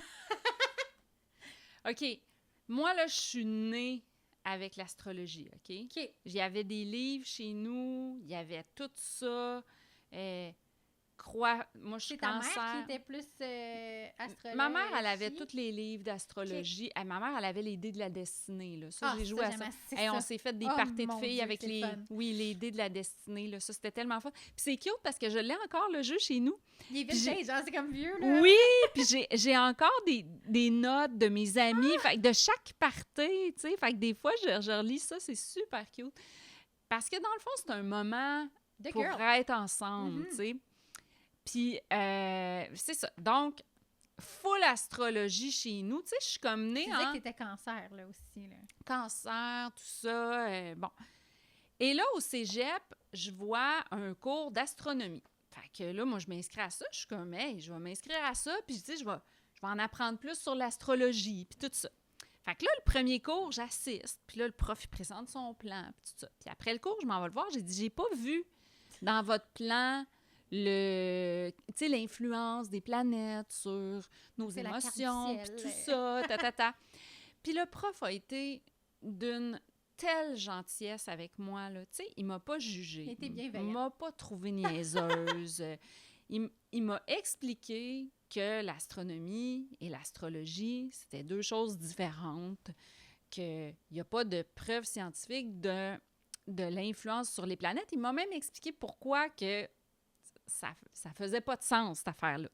OK. Moi, là, je suis née avec l'astrologie, OK? OK. Il y avait des livres chez nous, il y avait tout ça. Moi, je suis C'est ta cancer. mère qui était plus astrologue? Ma mère, elle avait tous les livres d'astrologie. Ma mère, elle avait les dés de la destinée, là. Ça, j'ai joué à ça. On s'est fait des Oh, parties de mon filles Dieu, avec c'est les... fun. Oui, les dés de la destinée, là. Ça, c'était tellement fun. Puis c'est cute parce que je l'ai encore, le jeu, chez nous. Il est Puis vintage, genre, c'est comme vieux, là. Oui, puis j'ai encore des notes de mes amis, fait que de chaque party, tu sais, fait que des fois, je relis ça, c'est super cute. Parce que dans le fond, c'est un moment The pour girl. être ensemble, tu sais. Puis, c'est ça. Donc, full astrologie chez nous, tu sais, je suis comme née Tu disais en que t'étais cancer, là, aussi, là. cancer, tout ça, bon. Et là, au cégep, je vois un cours d'astronomie. Fait que là, moi, je m'inscris à ça. Je suis comme, hey, je vais m'inscrire à ça. Puis, tu sais, je vais en apprendre plus sur l'astrologie, puis tout ça. Fait que là, le premier cours, j'assiste. Puis là, le prof, il présente son plan, puis tout ça. Puis après le cours, je m'en vais le voir. J'ai dit, j'ai pas vu dans votre plan l'influence des planètes sur nos C'est la carte du émotions, ciel. puis tout ça, Puis le prof a été d'une telle gentillesse avec moi, là. Tu sais, il m'a pas jugée. Il a été Il bienveillant. m'a pas trouvée niaiseuse. Il m'a expliqué que l'astronomie et l'astrologie, c'était deux choses différentes, qu'il n'y a pas de preuves scientifiques de l'influence sur les planètes. Il m'a même expliqué pourquoi que ça faisait pas de sens, cette affaire-là.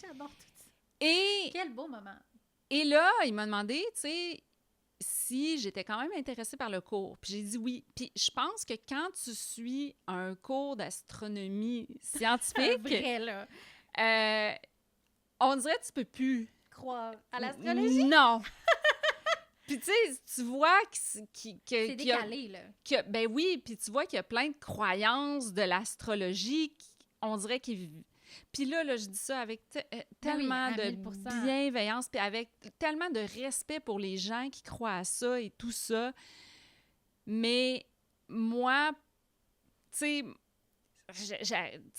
J'adore tout ça. Et Quel beau moment. Et là, il m'a demandé, tu sais, si j'étais quand même intéressée par le cours. Puis j'ai dit oui. Puis je pense que quand tu suis un cours d'astronomie scientifique, Vrai, là. on dirait que tu peux plus. Croire à l'astrologie. Non. Puis tu sais, tu vois C'est qu'il y a... décalé, là. Ben oui, puis tu vois qu'il y a plein de croyances de l'astrologie, on dirait qu'il... Puis là, je dis ça avec tellement à de 1000%. bienveillance, puis avec tellement de respect pour les gens qui croient à ça et tout ça. Mais moi, tu sais,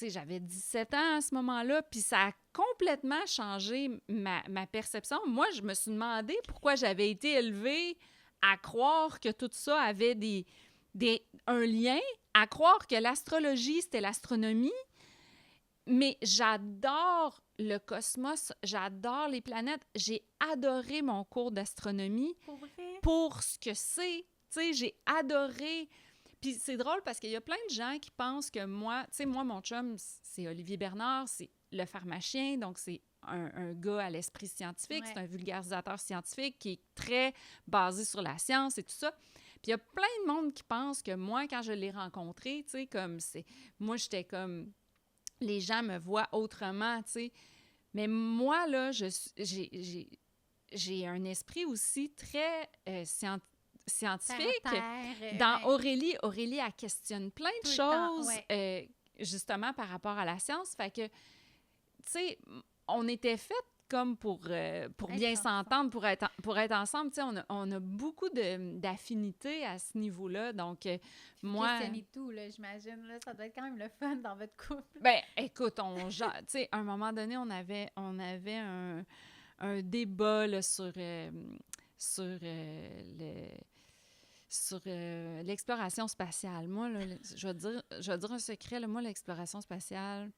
j'avais 17 ans à ce moment-là, puis ça a complètement changé ma perception. Moi, je me suis demandé pourquoi j'avais été élevée à croire que tout ça avait un lien, à croire que l'astrologie, c'était l'astronomie. Mais j'adore le cosmos, j'adore les planètes. J'ai adoré mon cours d'astronomie Pour vrai? pour ce que c'est. Tu sais, j'ai adoré. Puis c'est drôle parce qu'il y a plein de gens qui pensent que moi, tu sais, moi, mon chum, c'est Olivier Bernard, c'est le pharmacien, donc c'est un gars à l'esprit scientifique, Ouais. c'est un vulgarisateur scientifique qui est très basé sur la science et tout ça. Puis il y a plein de monde qui pense que moi, quand je l'ai rencontré, tu sais, comme c'est... Moi, j'étais comme... Les gens me voient autrement, tu sais. Mais moi, là, j'ai un esprit aussi très scientifique. Terre, Dans Aurélie, elle questionne plein de Tout le temps, choses, justement, par rapport à la science. Fait que, tu sais, on était fait comme pour bien ensemble. s'entendre, pour être ensemble. Tu sais, on a beaucoup d'affinités à ce niveau-là. Donc, moi... Questionner tout, là, j'imagine. Là, ça doit être quand même le fun dans votre couple. Ben, écoute, tu sais, à un moment donné, on avait un débat là, sur l'exploration spatiale. Moi, là, je vais dire un secret. Là, moi, l'exploration spatiale,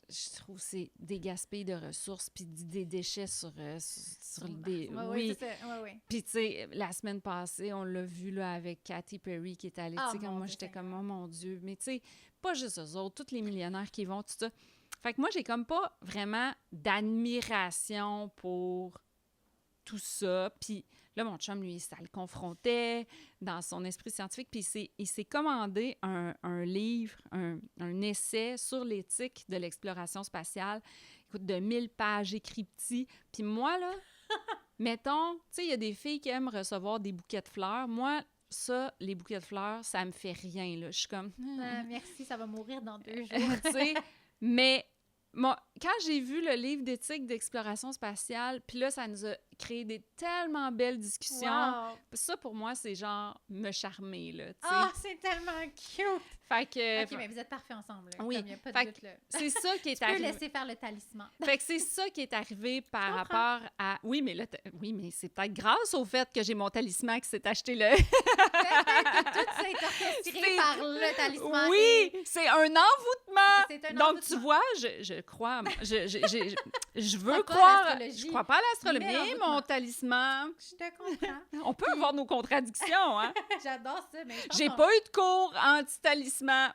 je trouve que c'est des gaspilles de ressources puis des déchets sur des... Oui, c'est ça. Ouais. Puis, tu sais, la semaine passée, on l'a vu là, avec Katy Perry qui est allée. Tu sais, comme moi, j'étais comme, oh mon Dieu. Mais, tu sais, pas juste eux autres, tous les millionnaires qui vont, tout ça. Fait que moi, j'ai comme pas vraiment d'admiration pour tout ça. Puis là, mon chum, lui, ça le confrontait dans son esprit scientifique. Puis il s'est commandé un livre, un essai sur l'éthique de l'exploration spatiale. Écoute, de 1000 pages, écrit petit. Puis moi, là, mettons, tu sais, il y a des filles qui aiment recevoir des bouquets de fleurs. Moi, ça, les bouquets de fleurs, ça me fait rien, là. Je suis comme... Merci, ça va mourir dans 2 jours. Tu sais, mais... Moi, quand j'ai vu le livre d'éthique d'exploration spatiale, puis là, ça nous a créé des tellement belles discussions. Wow. Ça, pour moi, c'est genre me charmer, là, tu sais. Ah, c'est tellement cute! Fait que... OK, mais vous êtes parfaits ensemble, là. Oui. Comme il n'y a pas Fait de doute, là. c'est ça qui est Tu peux arrivé. laisser faire le talisman. Fait que c'est ça qui est arrivé par rapport à... Oui, mais là, mais c'est peut-être grâce au fait que j'ai mon talisman qui s'est acheté le... Peut-être que tout ça est orchestré par le talisman. Oui, c'est un envoûtement. C'est un Donc, envoûtement. tu vois, je crois... Je veux crois pas à croire... l'astrologie. Je crois pas à l'astrologie, Mais mais l'envoûtement. mon talisman... Je te comprends. On peut avoir nos contradictions, hein? J'adore ça, mais je pense J'ai qu'on- pas eu de cours anti-talisman. Ah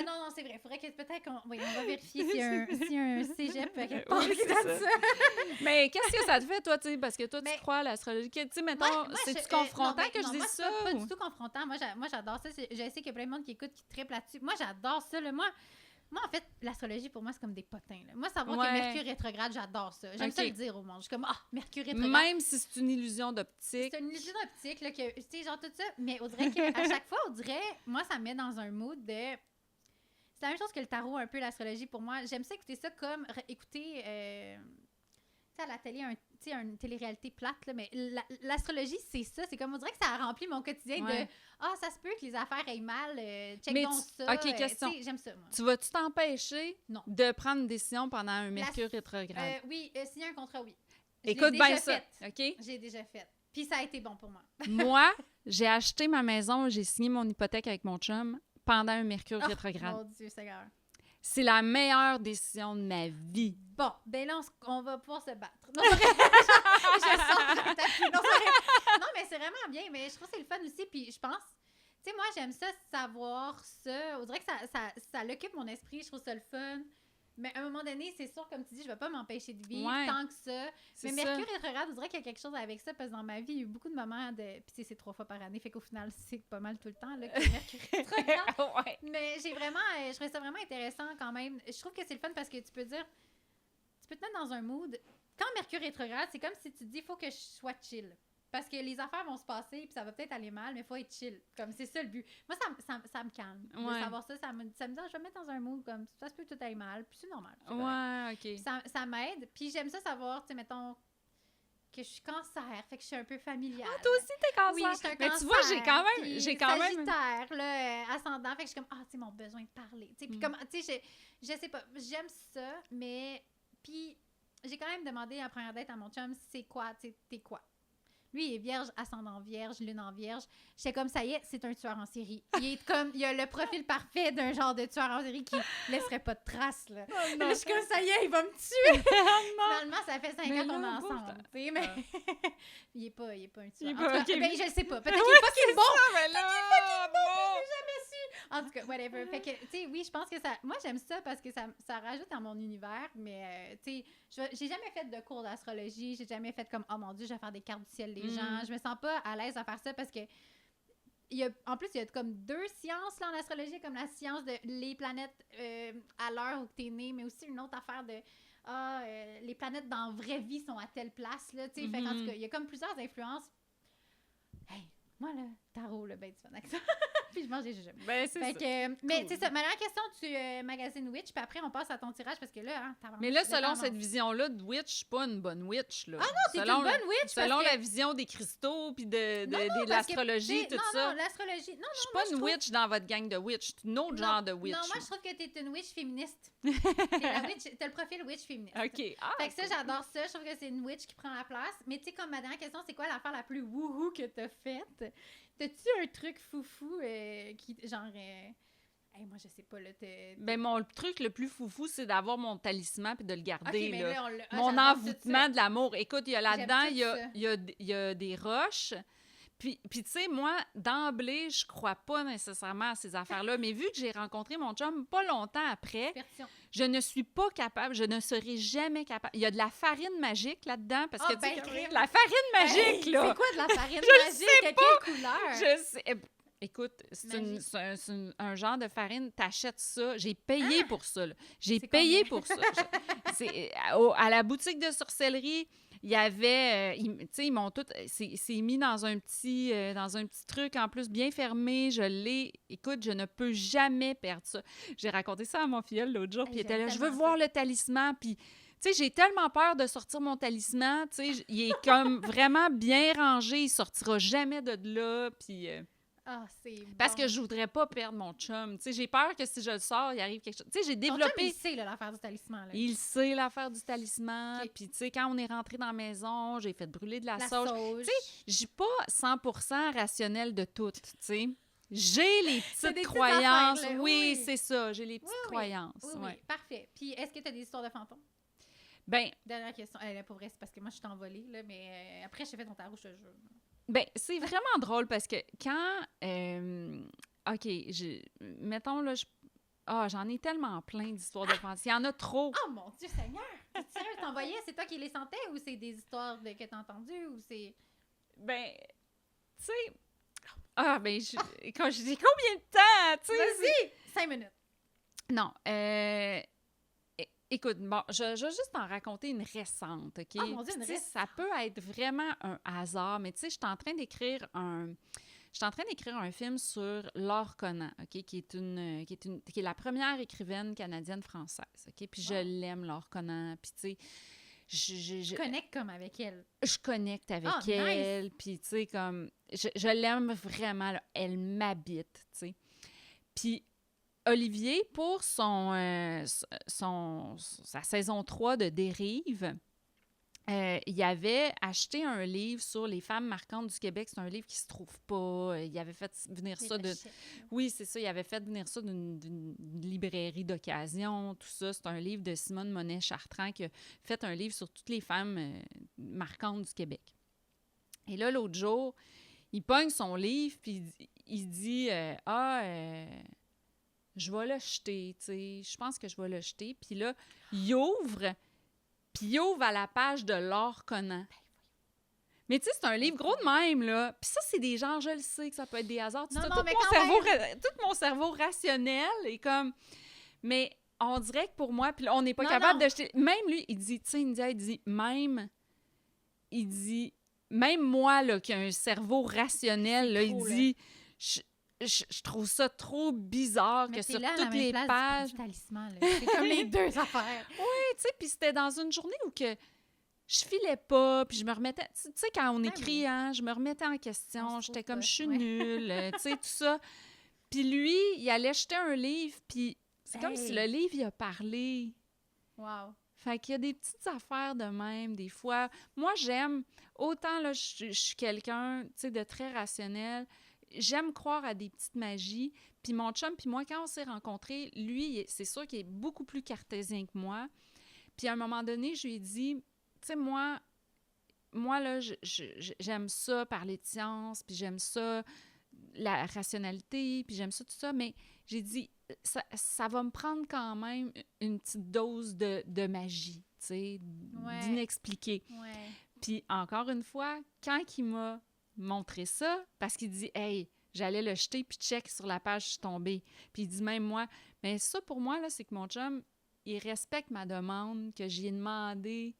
non, c'est vrai. Il faudrait que peut-être qu'on... Oui, on va vérifier s'il y a un cégep quelque part Oui, qui c'est donne ça. ça. Mais qu'est-ce que ça te fait, toi, tu sais? Parce que toi, tu Mais- crois à l'astrologie. Tu sais, mettons, Moi, c'est-tu je- confrontant non, que je non, dise moi, ça? c'est pas ou- du tout confrontant. Moi, j'adore ça. Je sais qu'il y a plein de monde qui écoute, qui triple là-dessus. Moi, j'adore ça. Là. Moi, en fait, l'astrologie, pour moi, c'est comme des potins. Là. Moi, savoir Ouais. que Mercure rétrograde, j'adore ça. J'aime ça Ok. le dire au monde. Je suis comme, Mercure rétrograde. Même si c'est une illusion d'optique. C'est une illusion optique, là, que, tu sais, genre tout ça. Mais on dirait qu'à chaque fois, moi, ça me met dans un mood de... C'est la même chose que le tarot, un peu, l'astrologie, pour moi. J'aime ça écouter ça comme écouter, tu sais, à la télé, une télé-réalité plate, là, mais l'astrologie, c'est ça. C'est comme, on dirait que ça a rempli mon quotidien Ouais. de « Ah, ça se peut que les affaires aillent mal, check Mais donc tu- ça. OK, question. Tu sais, j'aime ça, moi. Tu vas-tu t'empêcher Non. de prendre une décision pendant un Mercure rétrograde? Oui, signer un contrat, oui. Je l'ai Écoute bien déjà ça, fait. OK? J'ai déjà fait. Puis ça a été bon pour moi. Moi, j'ai acheté ma maison, j'ai signé mon hypothèque avec mon chum pendant un Mercure Oh, rétrograde. mon Dieu Seigneur. C'est la meilleure décision de ma vie. Bon, ben là, on va pouvoir se battre. Non, c'est vrai. je sors le tapis. Non, c'est vrai. Non, mais c'est vraiment bien. Mais je trouve que c'est le fun aussi. Puis je pense, tu sais, moi, j'aime ça, savoir ça. On dirait que ça l'occupe mon esprit. Je trouve ça le fun. Mais à un moment donné, c'est sûr, comme tu dis, je vais pas m'empêcher de vivre Ouais. tant que ça. C'est Mais ça. Mercure rétrograde, on dirait qu'il y a quelque chose avec ça. Parce que dans ma vie, il y a eu beaucoup de moments de... Puis tu sais, c'est 3 fois par année. Fait qu'au final, c'est pas mal tout le temps là, que Mercure rétrograde. Ouais. Mais j'ai vraiment, je trouvais ça vraiment intéressant quand même. Je trouve que c'est le fun parce que tu peux te mettre dans un mood. Quand Mercure rétrograde, c'est comme si tu te dis, il faut que je sois chill. Parce que les affaires vont se passer, puis ça va peut-être aller mal, mais il faut être chill. Comme c'est ça le but. Moi, ça me calme. Ouais. De savoir ça, ça me dit, je vais me mettre dans un mood comme ça se peut tout aller mal, puis c'est normal. c'est correct. Ouais, OK. Puis ça m'aide. Puis j'aime ça savoir, tu sais, mettons, que je suis cancer, fait que je suis un peu familiale. Toi aussi, t'es cancer. Oui, je suis un Mais cancer. tu vois, Puis j'ai quand même... Sagittaire, là, ascendant. Fait que je suis comme, tu sais, mon besoin de parler. Tu sais, puis comme, tu sais, je sais pas, j'aime ça, mais... Puis j'ai quand même demandé à première date à mon chum, c'est quoi, tu sais, t'es quoi? Lui, il est vierge, ascendant vierge, lune en vierge. J'étais comme, ça y est, c'est un tueur en série. Il a le profil parfait d'un genre de tueur en série qui laisserait pas de traces, là. Oh non. Je suis comme, ça y est, il va me tuer! non. Finalement, ça fait 5 Mais ans qu'on est là, ensemble, tu sais, mais... il est pas un tueur. Il est En pas- tout cas, ok. ben, je le sais pas. Peut-être qu'il est fucking bon! Ah, mais là, non. En tout cas, whatever. Fait que, tu sais, oui, je pense que ça... Moi, j'aime ça parce que ça rajoute à mon univers, mais, tu sais, j'ai jamais fait de cours d'astrologie, j'ai jamais fait comme, oh mon Dieu, je vais faire des cartes du ciel des gens. Je me sens pas à l'aise à faire ça parce que en plus, il y a comme 2 sciences là, en astrologie, comme la science de les planètes à l'heure où tu es né, mais aussi une autre affaire de les planètes dans la vraie vie sont à telle place. Là, fait qu'en tout cas, il y a comme plusieurs influences. Hey, moi, là, tarot, là, ben du fun avec ça. Puis je mange des jujubes. Ben, c'est ça. Mais Cool. c'est ça. Ma dernière question, tu magasines Witch, puis après, on passe à ton tirage parce que là, hein, Mais là, selon cette vision-là de witch, je suis pas une bonne witch, là. Ah non, t'es une bonne witch! Selon parce que... la vision des cristaux, puis de parce que, l'astrologie, tu sais, tout ça. Non, l'astrologie... Non, Je suis pas une witch dans votre gang de witch. C'est un autre genre de witch. Non, moi, je trouve que t'es une witch féministe. T'as le profil witch féministe. OK. Ah, fait que ça, j'adore ça. Je trouve que c'est une witch qui prend la place. Mais tu sais, comme ma dernière question, c'est quoi l'affaire la plus wouhou que t'as faite? T'as-tu un truc foufou qui, genre... Hey, moi, je sais pas, là, ben, mon truc le plus foufou, c'est d'avoir mon talisman puis de le garder, Ok, mais là. là, on l'a- Mon j'adore tout envoûtement ça. de l'amour. Écoute, il y a là-dedans, J'aime tout ça. il y a des roches. Puis tu sais, moi, d'emblée, je crois pas nécessairement à ces affaires-là. Mais vu que j'ai rencontré mon chum pas longtemps après, Superstition. je ne suis pas capable, je ne serai jamais capable. Il y a de la farine magique là-dedans, parce que tu sais, ben, crime. la farine magique, Hey, là! C'est quoi de la farine Je magique? sais À pas. quelle couleur? Je sais. Écoute, Magique. c'est un genre de farine, t'achètes ça. J'ai payé pour ça, là. J'ai C'est payé combien? pour ça. À la boutique de sorcellerie, il y avait... tu sais, ils m'ont tout... C'est mis dans un petit truc, en plus, bien fermé. Je l'ai... Écoute, je ne peux jamais perdre ça. J'ai raconté ça à mon filleul l'autre jour, Hey, puis il était j'aime là, je veux tellement voir le talisman, puis... Tu sais, j'ai tellement peur de sortir mon talisman, tu sais, il est comme vraiment bien rangé, il sortira jamais de là, puis... Ah, c'est Parce bon. que je voudrais pas perdre mon chum. Tu sais, j'ai peur que si je le sors, il arrive quelque chose. Tu sais, j'ai Ton chum, développé... il sait, là, l'affaire du talisman. Là. Il sait l'affaire du talisman. Ok. Puis, tu sais, quand on est rentré dans la maison, j'ai fait brûler de la La sauge. sauge. Tu sais, je suis pas 100% rationnelle de tout, tu sais. J'ai les des petites petites croyances. affaires, là. Oui, Oui. c'est ça. J'ai les petites Oui, oui. croyances. Oui, oui, Ouais. parfait. Puis, est-ce que tu as des histoires de fantômes? Ben, Dernière question. Là, pour vrai, c'est parce que moi, je suis envolée, là, mais après, j'ai fait ton tarot, je te jure. c'est vraiment drôle parce que quand... OK, mettons, là, j'en ai tellement plein d'histoires de fantômes. Il y en a trop. Oh mon Dieu Seigneur! T'es sérieux, t'envoyais? C'est toi qui les sentais ou c'est des histoires que t'as entendues ou c'est... Ben, tu sais... quand je dis combien de temps, tu sais? Vas-y! 5 minutes. Non, écoute, bon, je vais juste en raconter une récente, OK? Oh mon Dieu, une Puis, tu sais, ça peut être vraiment un hasard, mais tu sais, je suis en train d'écrire un film sur Laure Conant, OK, qui est la première écrivaine canadienne-française, OK? Puis je Wow. l'aime, Laure Conant, puis tu sais, Je connecte comme avec elle. je connecte avec Ah, nice. elle, puis tu sais, comme, je l'aime vraiment, là. Elle m'habite, tu sais. Puis Olivier, pour sa saison 3 de Dérive, il avait acheté un livre sur les femmes marquantes du Québec. C'est un livre qui se trouve pas. Il avait fait venir ça de... Oui, c'est ça. Il avait fait venir ça d'une librairie d'occasion, tout ça. C'est un livre de Simone Monet-Chartrand qui a fait un livre sur toutes les femmes marquantes du Québec. Et là, l'autre jour, il pogne son livre, puis il dit je vais le jeter, tu sais. Je pense que je vais le jeter. Puis là, il ouvre à la page de Laure Conant. Mais tu sais, c'est un livre gros de même, là. Puis ça, c'est des genres, je le sais, que ça peut être des hasards. Non, Tout non, mais mon quand cerveau, tout mon cerveau rationnel est comme... Mais on dirait que pour moi, puis là, on n'est pas Non, capable non. de jeter... Même lui, il dit, tu sais, même moi, là, qui a un cerveau rationnel, là, il trop, là. dit... Je trouve ça trop bizarre Mais que t'es sur là à la toutes même les place pages... du talisman, là. C'est comme les deux affaires. Tu sais, puis c'était dans une journée où que je filais pas, puis je me remettais... Tu sais, quand on Ouais, écrit, mais- hein, je me remettais en question, On se j'étais trouve comme, pas, je suis ouais. nulle, tu sais, tout ça. Puis lui, il allait jeter un livre, puis c'est comme si le Hey. livre, il a parlé. Wow. Fait qu'il y a des petites affaires de même, des fois. Moi, j'aime... Autant, là, je suis quelqu'un, tu sais, de très rationnel. J'aime croire à des petites magies. Puis mon chum, puis moi, quand on s'est rencontrés, lui, c'est sûr qu'il est beaucoup plus cartésien que moi. Puis à un moment donné, je lui ai dit, tu sais, moi, là, j'aime ça parler de science, puis j'aime ça la rationalité, puis j'aime ça tout ça, mais j'ai dit, ça va me prendre quand même une petite dose de magie, tu sais, Ouais. d'inexpliqué. Ouais. Puis encore une fois, quand il m'a montré ça, parce qu'il dit « Hey, j'allais le jeter, puis check, sur la page, je suis tombée. Puis il dit même moi, mais ça, pour moi, là, c'est que mon chum, il respecte ma demande, que j'ai demandé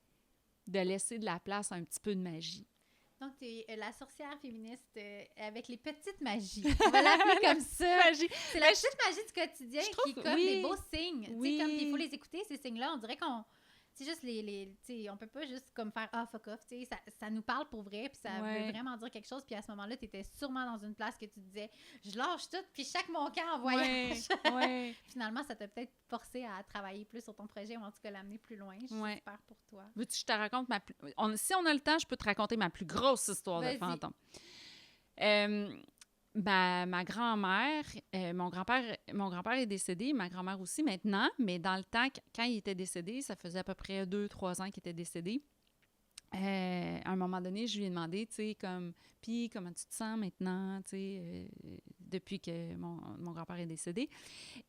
de laisser de la place à un petit peu de magie. Donc, tu es la sorcière féministe avec les petites magies. On va l'appeler comme ça. Magie. C'est la petite magie du quotidien qui est comme oui. des beaux signes. Oui. Comme il faut les écouter, ces signes-là. On dirait qu'on... C'est juste on peut pas juste comme faire « Ah, fuck off », ça nous parle pour vrai, puis ça veut vraiment dire quelque chose, puis à ce moment-là, tu étais sûrement dans une place que tu disais « Je lâche tout, puis chaque mon camp en voyage. » Finalement, ça t'a peut-être forcé à travailler plus sur ton projet, ou en tout cas l'amener plus loin. J'espère pour toi. Veux-tu que je te raconte si on a le temps, je peux te raconter ma plus grosse histoire de fantôme. Ma grand-mère, mon grand-père est décédé, ma grand-mère aussi maintenant, mais dans le temps, quand il était décédé, ça faisait à peu près 2-3 ans qu'il était décédé. À un moment donné, je lui ai demandé, tu sais, puis comment tu te sens maintenant, tu sais, depuis que mon grand-père est décédé.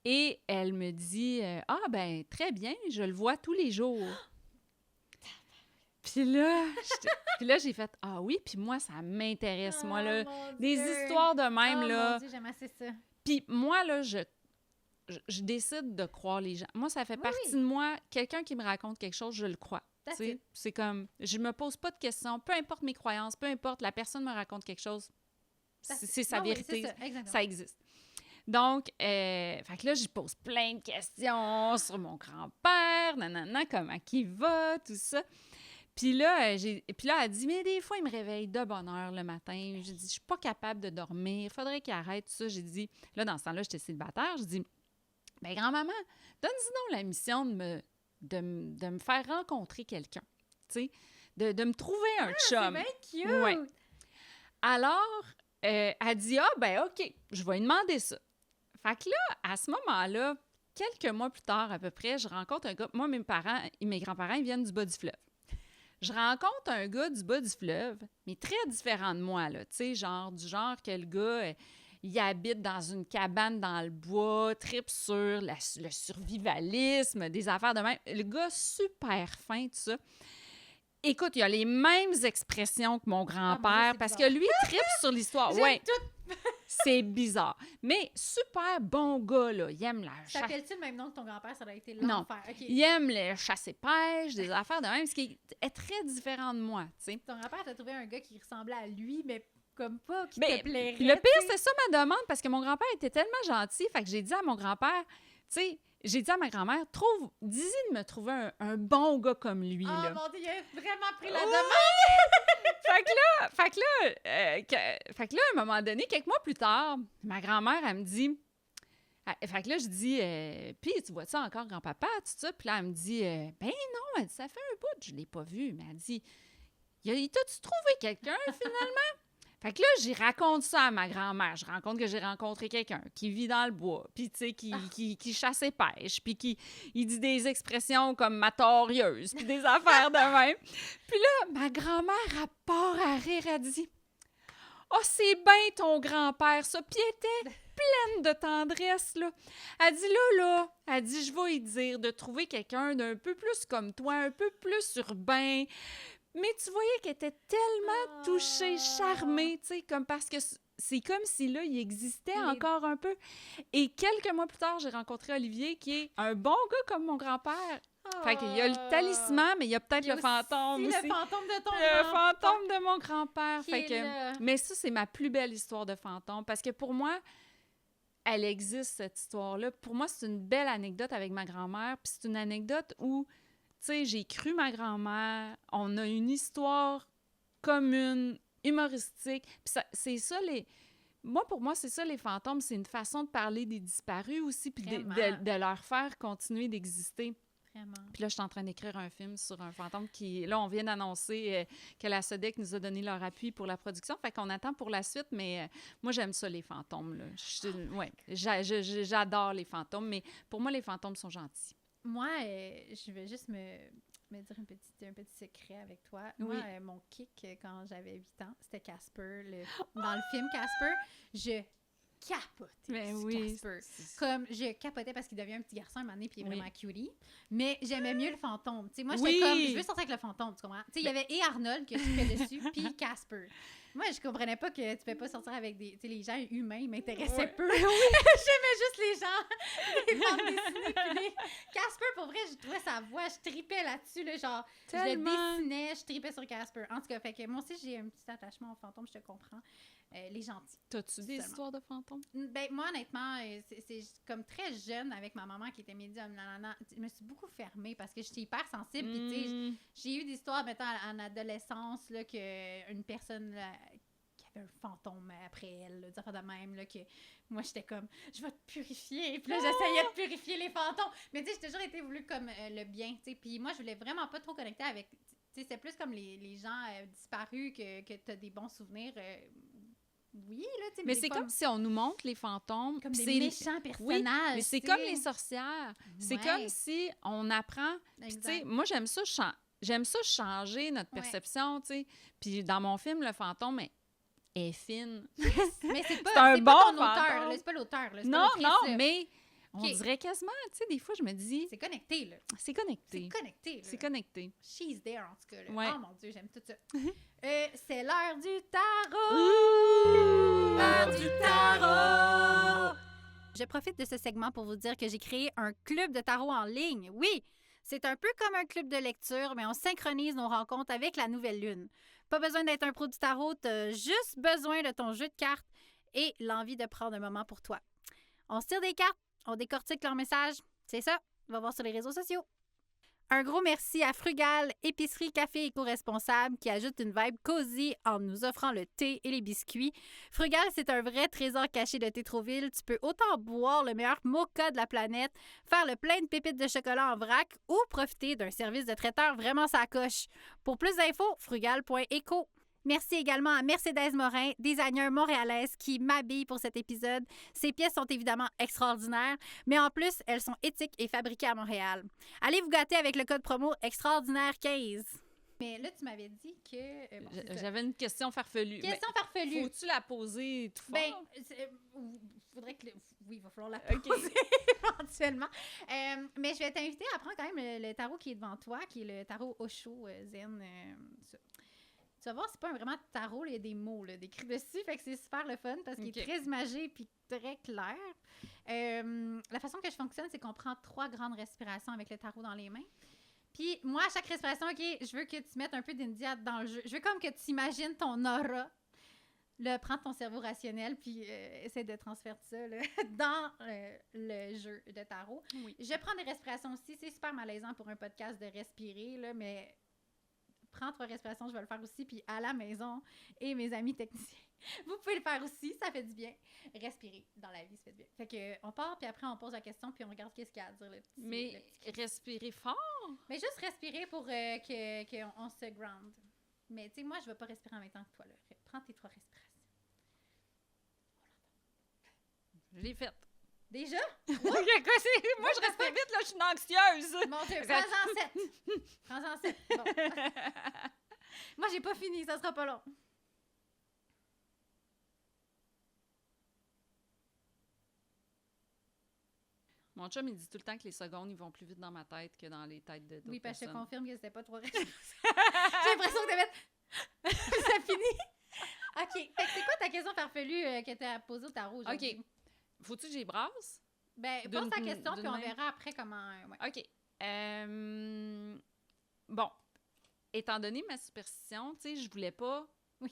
Et elle me dit, ben très bien, je le vois tous les jours. Puis là, j'ai fait « Ah oui, puis moi, ça m'intéresse, moi, là. Des histoires de même, là. » Mon Dieu, j'aime assez ça. Puis moi, là, je décide de croire les gens. Moi, ça fait partie de moi. Quelqu'un qui me raconte quelque chose, je le crois. C'est comme, je me pose pas de questions. Peu importe mes croyances, peu importe, la personne me raconte quelque chose, c'est sa vérité. Ça existe. Donc, fait que là, je pose plein de questions sur mon grand-père, nanana, comment il va, tout ça. Puis là, elle dit, mais des fois, il me réveille de bonne heure le matin. J'ai dit, je suis pas capable de dormir. Il faudrait qu'il arrête tout ça. J'ai dit, là, dans ce temps-là, j'étais célibataire. J'ai dit, ben grand-maman, donne-y donc la mission de me faire rencontrer quelqu'un. Tu sais, de me trouver un chum. C'est bien cute! Ouais. Alors, elle dit, ben OK, je vais lui demander ça. Fait que là, à ce moment-là, quelques mois plus tard à peu près, je rencontre un gars. Moi, mes grands-parents, ils viennent du bas du fleuve. Je rencontre un gars du bas du fleuve, mais très différent de moi, là. Tu sais, du genre que le gars, il habite dans une cabane dans le bois, tripe sur le survivalisme, des affaires de même. Le gars, super fin, tout ça. Écoute, il a les mêmes expressions que mon grand-père, parce que lui, il tripe sur l'histoire. J'aime tout. C'est bizarre. Mais super bon gars, là. Il aime la chasse. T'appelles-tu le même nom que ton grand-père? Ça doit être l'enfer. Non. Okay. Il aime le chasse-et-pêche, des affaires de même, ce qui est très différent de moi, tu sais. Ton grand-père t'a trouvé un gars qui ressemblait à lui, mais comme pas, qui te plairait. Le pire, c'est ça ma demande, parce que mon grand-père était tellement gentil, fait que j'ai dit à mon grand-père, tu sais, j'ai dit à ma grand-mère, dis-y de me trouver un bon gars comme lui, là. Mon Dieu, il a vraiment pris la demande! Fait que là, à un moment donné, quelques mois plus tard, ma grand-mère, elle me dit... Fait que là, je dis, puis tu vois ça encore, grand-papa, tout ça? Puis là, elle me dit, ben non, elle dit, ça fait un bout, je l'ai pas vu. Mais elle dit, il t'a-tu trouvé quelqu'un, finalement? Fait que là, j'y raconte ça à ma grand-mère. Je raconte que j'ai rencontré quelqu'un qui vit dans le bois, puis tu sais, qui chasse et pêche, puis il dit des expressions comme « matorieuse », puis des affaires de même. Puis là, ma grand-mère, elle part à rire, elle dit « Oh, c'est bien ton grand-père, ça! » Puis elle était pleine de tendresse, là. Elle dit là, elle dit « Je vais y dire de trouver quelqu'un d'un peu plus comme toi, un peu plus urbain. » Mais tu voyais qu'elle était tellement touchée, charmée, tu sais, comme parce que c'est comme si là, il existait encore un peu. Et quelques mois plus tard, j'ai rencontré Olivier, qui est un bon gars comme mon grand-père. Fait qu'il y a le talisman, mais il y a peut-être le fantôme aussi. Le fantôme de ton grand-père. Le fantôme de mon grand-père. Fait que, mais ça, c'est ma plus belle histoire de fantôme. Parce que pour moi, elle existe, cette histoire-là. Pour moi, c'est une belle anecdote avec ma grand-mère. Puis c'est une anecdote où... Tu sais, j'ai cru ma grand-mère, on a une histoire commune, humoristique. Puis c'est ça, pour moi, c'est ça, les fantômes, c'est une façon de parler des disparus aussi, puis de leur faire continuer d'exister. Vraiment. Puis là, je suis en train d'écrire un film sur un fantôme qui... Là, on vient d'annoncer que la SODEC nous a donné leur appui pour la production, fait qu'on attend pour la suite, mais moi, j'aime ça, les fantômes, là. J'adore les fantômes, mais pour moi, les fantômes sont gentils. Moi, je vais juste me dire un petit secret avec toi. Oui. Moi, mon kick, quand j'avais 8 ans, c'était Casper. Dans le film Casper, je capotais Casper. Comme, je capotais parce qu'il devient un petit garçon à un moment donné, puis il est vraiment cutie. Mais j'aimais mieux le fantôme. T'sais, moi, j'étais comme, je veux sortir avec le fantôme, tu comprends? Il y avait et Arnold que je fais dessus, puis Casper. Moi, je comprenais pas que tu pouvais pas sortir avec des... Tu sais, les gens humains, ils m'intéressaient Ouais. peu. J'aimais juste les gens, les bandes dessinées, puis les... Casper, pour vrai, je trouvais sa voix, je tripais là-dessus, là, genre, je le dessinais, je tripais sur Casper. En tout cas, fait que moi aussi, j'ai un petit attachement aux fantômes, je te comprends. Les gentils. T'as-tu des Seulement. histoires de fantômes? Ben, moi, honnêtement, c'est comme très jeune avec ma maman qui était médium. Je me suis beaucoup fermée parce que j'étais hyper sensible. Puis, tu sais, j'ai eu des histoires, mettons, en adolescence, là, qu'une personne là, qui avait un fantôme après elle, là, dire de même, là, que moi, j'étais comme, je vais te purifier. Puis là, j'essayais de purifier les fantômes. Mais, tu sais, j'ai toujours été voulu comme le bien, tu sais. Puis moi, je voulais vraiment pas trop connecter avec. Tu sais, c'est plus comme les gens disparus que tu as des bons souvenirs. Oui, là, tu sais. Mais des c'est fois, comme si on nous montre les fantômes. comme puis des c'est- méchants Oui, personnages. mais c'est tu sais. comme les sorcières. C'est Ouais. comme si on apprend. Puis, tu sais, Exact. moi, j'aime ça changer notre Ouais. perception, tu sais. Puis, dans mon film, le fantôme est fine. Mais c'est pas, C'est un c'est bon pas ton auteur, fantôme. là, c'est pas l'auteur. Là, c'est Non, pas non, l'autrice, là. mais on Ok. dirait quasiment, tu sais, des fois, je me dis, C'est connecté, là. c'est C'est connecté. connecté, là. C'est connecté. She's there, en tout cas. Là. Ouais. Oh mon Dieu, j'aime tout ça. C'est l'heure du tarot! L'heure du tarot! Je profite de ce segment pour vous dire que j'ai créé un club de tarot en ligne. Oui, c'est un peu comme un club de lecture, mais on synchronise nos rencontres avec la nouvelle lune. Pas besoin d'être un pro du tarot, t'as juste besoin de ton jeu de cartes et l'envie de prendre un moment pour toi. On se tire des cartes, on décortique leur message. C'est ça, on va voir sur les réseaux sociaux. Un gros merci à Frugal, épicerie, café éco-responsable qui ajoute une vibe cosy en nous offrant le thé et les biscuits. Frugal, c'est un vrai trésor caché de Tétroville. Tu peux autant boire le meilleur mocha de la planète, faire le plein de pépites de chocolat en vrac ou profiter d'un service de traiteur vraiment sacoche. Pour plus d'infos, frugal.eco. Merci également à Mercedes Morin, designer montréalaise qui m'habille pour cet épisode. Ces pièces sont évidemment extraordinaires, mais en plus, elles sont éthiques et fabriquées à Montréal. Allez vous gâter avec le code promo extraordinaire15. Mais là, tu m'avais dit que... bon, c'est ça. J'avais une question farfelue. Question farfelue. Mais faut-tu la poser tout Ben, fort? faudrait que... Oui, il va falloir la Ok. poser éventuellement. Mais je vais t'inviter à prendre quand même le tarot qui est devant toi, qui est le tarot Osho Zen. Ça. Tu vas voir, c'est pas vraiment tarot, là, il y a des mots là, décrits dessus, fait que c'est super le fun parce qu'il est Ok. très imagé puis très clair. La façon que je fonctionne, c'est qu'on prend 3 grandes respirations avec le tarot dans les mains. Puis moi, à chaque respiration, OK, je veux que tu mettes un peu d'India dans le jeu. Je veux comme que tu imagines ton aura. Là, prends ton cerveau rationnel puis essaie de transférer ça là, dans le jeu de tarot. Oui. Je prends des respirations aussi. C'est super malaisant pour un podcast de respirer, là, mais prends 3 respirations, je vais le faire aussi. Puis à la maison et mes amis techniciens, vous pouvez le faire aussi, ça fait du bien. Respirer dans la vie, ça fait du bien. Fait que on part, puis après on pose la question, puis on regarde qu'est-ce qu'il y a à dire, le petit. Mais le petit Christ. respirer fort. Mais juste respirer pour qu'on se ground. Mais tu sais, moi, je ne vais pas respirer en même temps que toi. Là. Prends tes 3 respirations. Je l'ai faite. Déjà? Moi, je respire vite, là, je suis une anxieuse. Mon Dieu, prends-en 7. Prends-en 7. Bon. Moi, j'ai pas fini, ça sera pas long. Mon chum, il dit tout le temps que les secondes, ils vont plus vite dans ma tête que dans les têtes d'autres Oui, parce que je te personnes. confirme que c'était pas 3 respirations. J'ai l'impression que t'avais... ça finit. OK. Fait que c'est quoi ta question farfelue que tu as posée au tarot aujourd'hui? OK. Faut-tu que j'y brasse? Ben, D'une- pose ta question, d'une puis on même? verra après comment... ouais. OK. Bon. Étant donné ma superstition, tu sais, je voulais pas... Oui,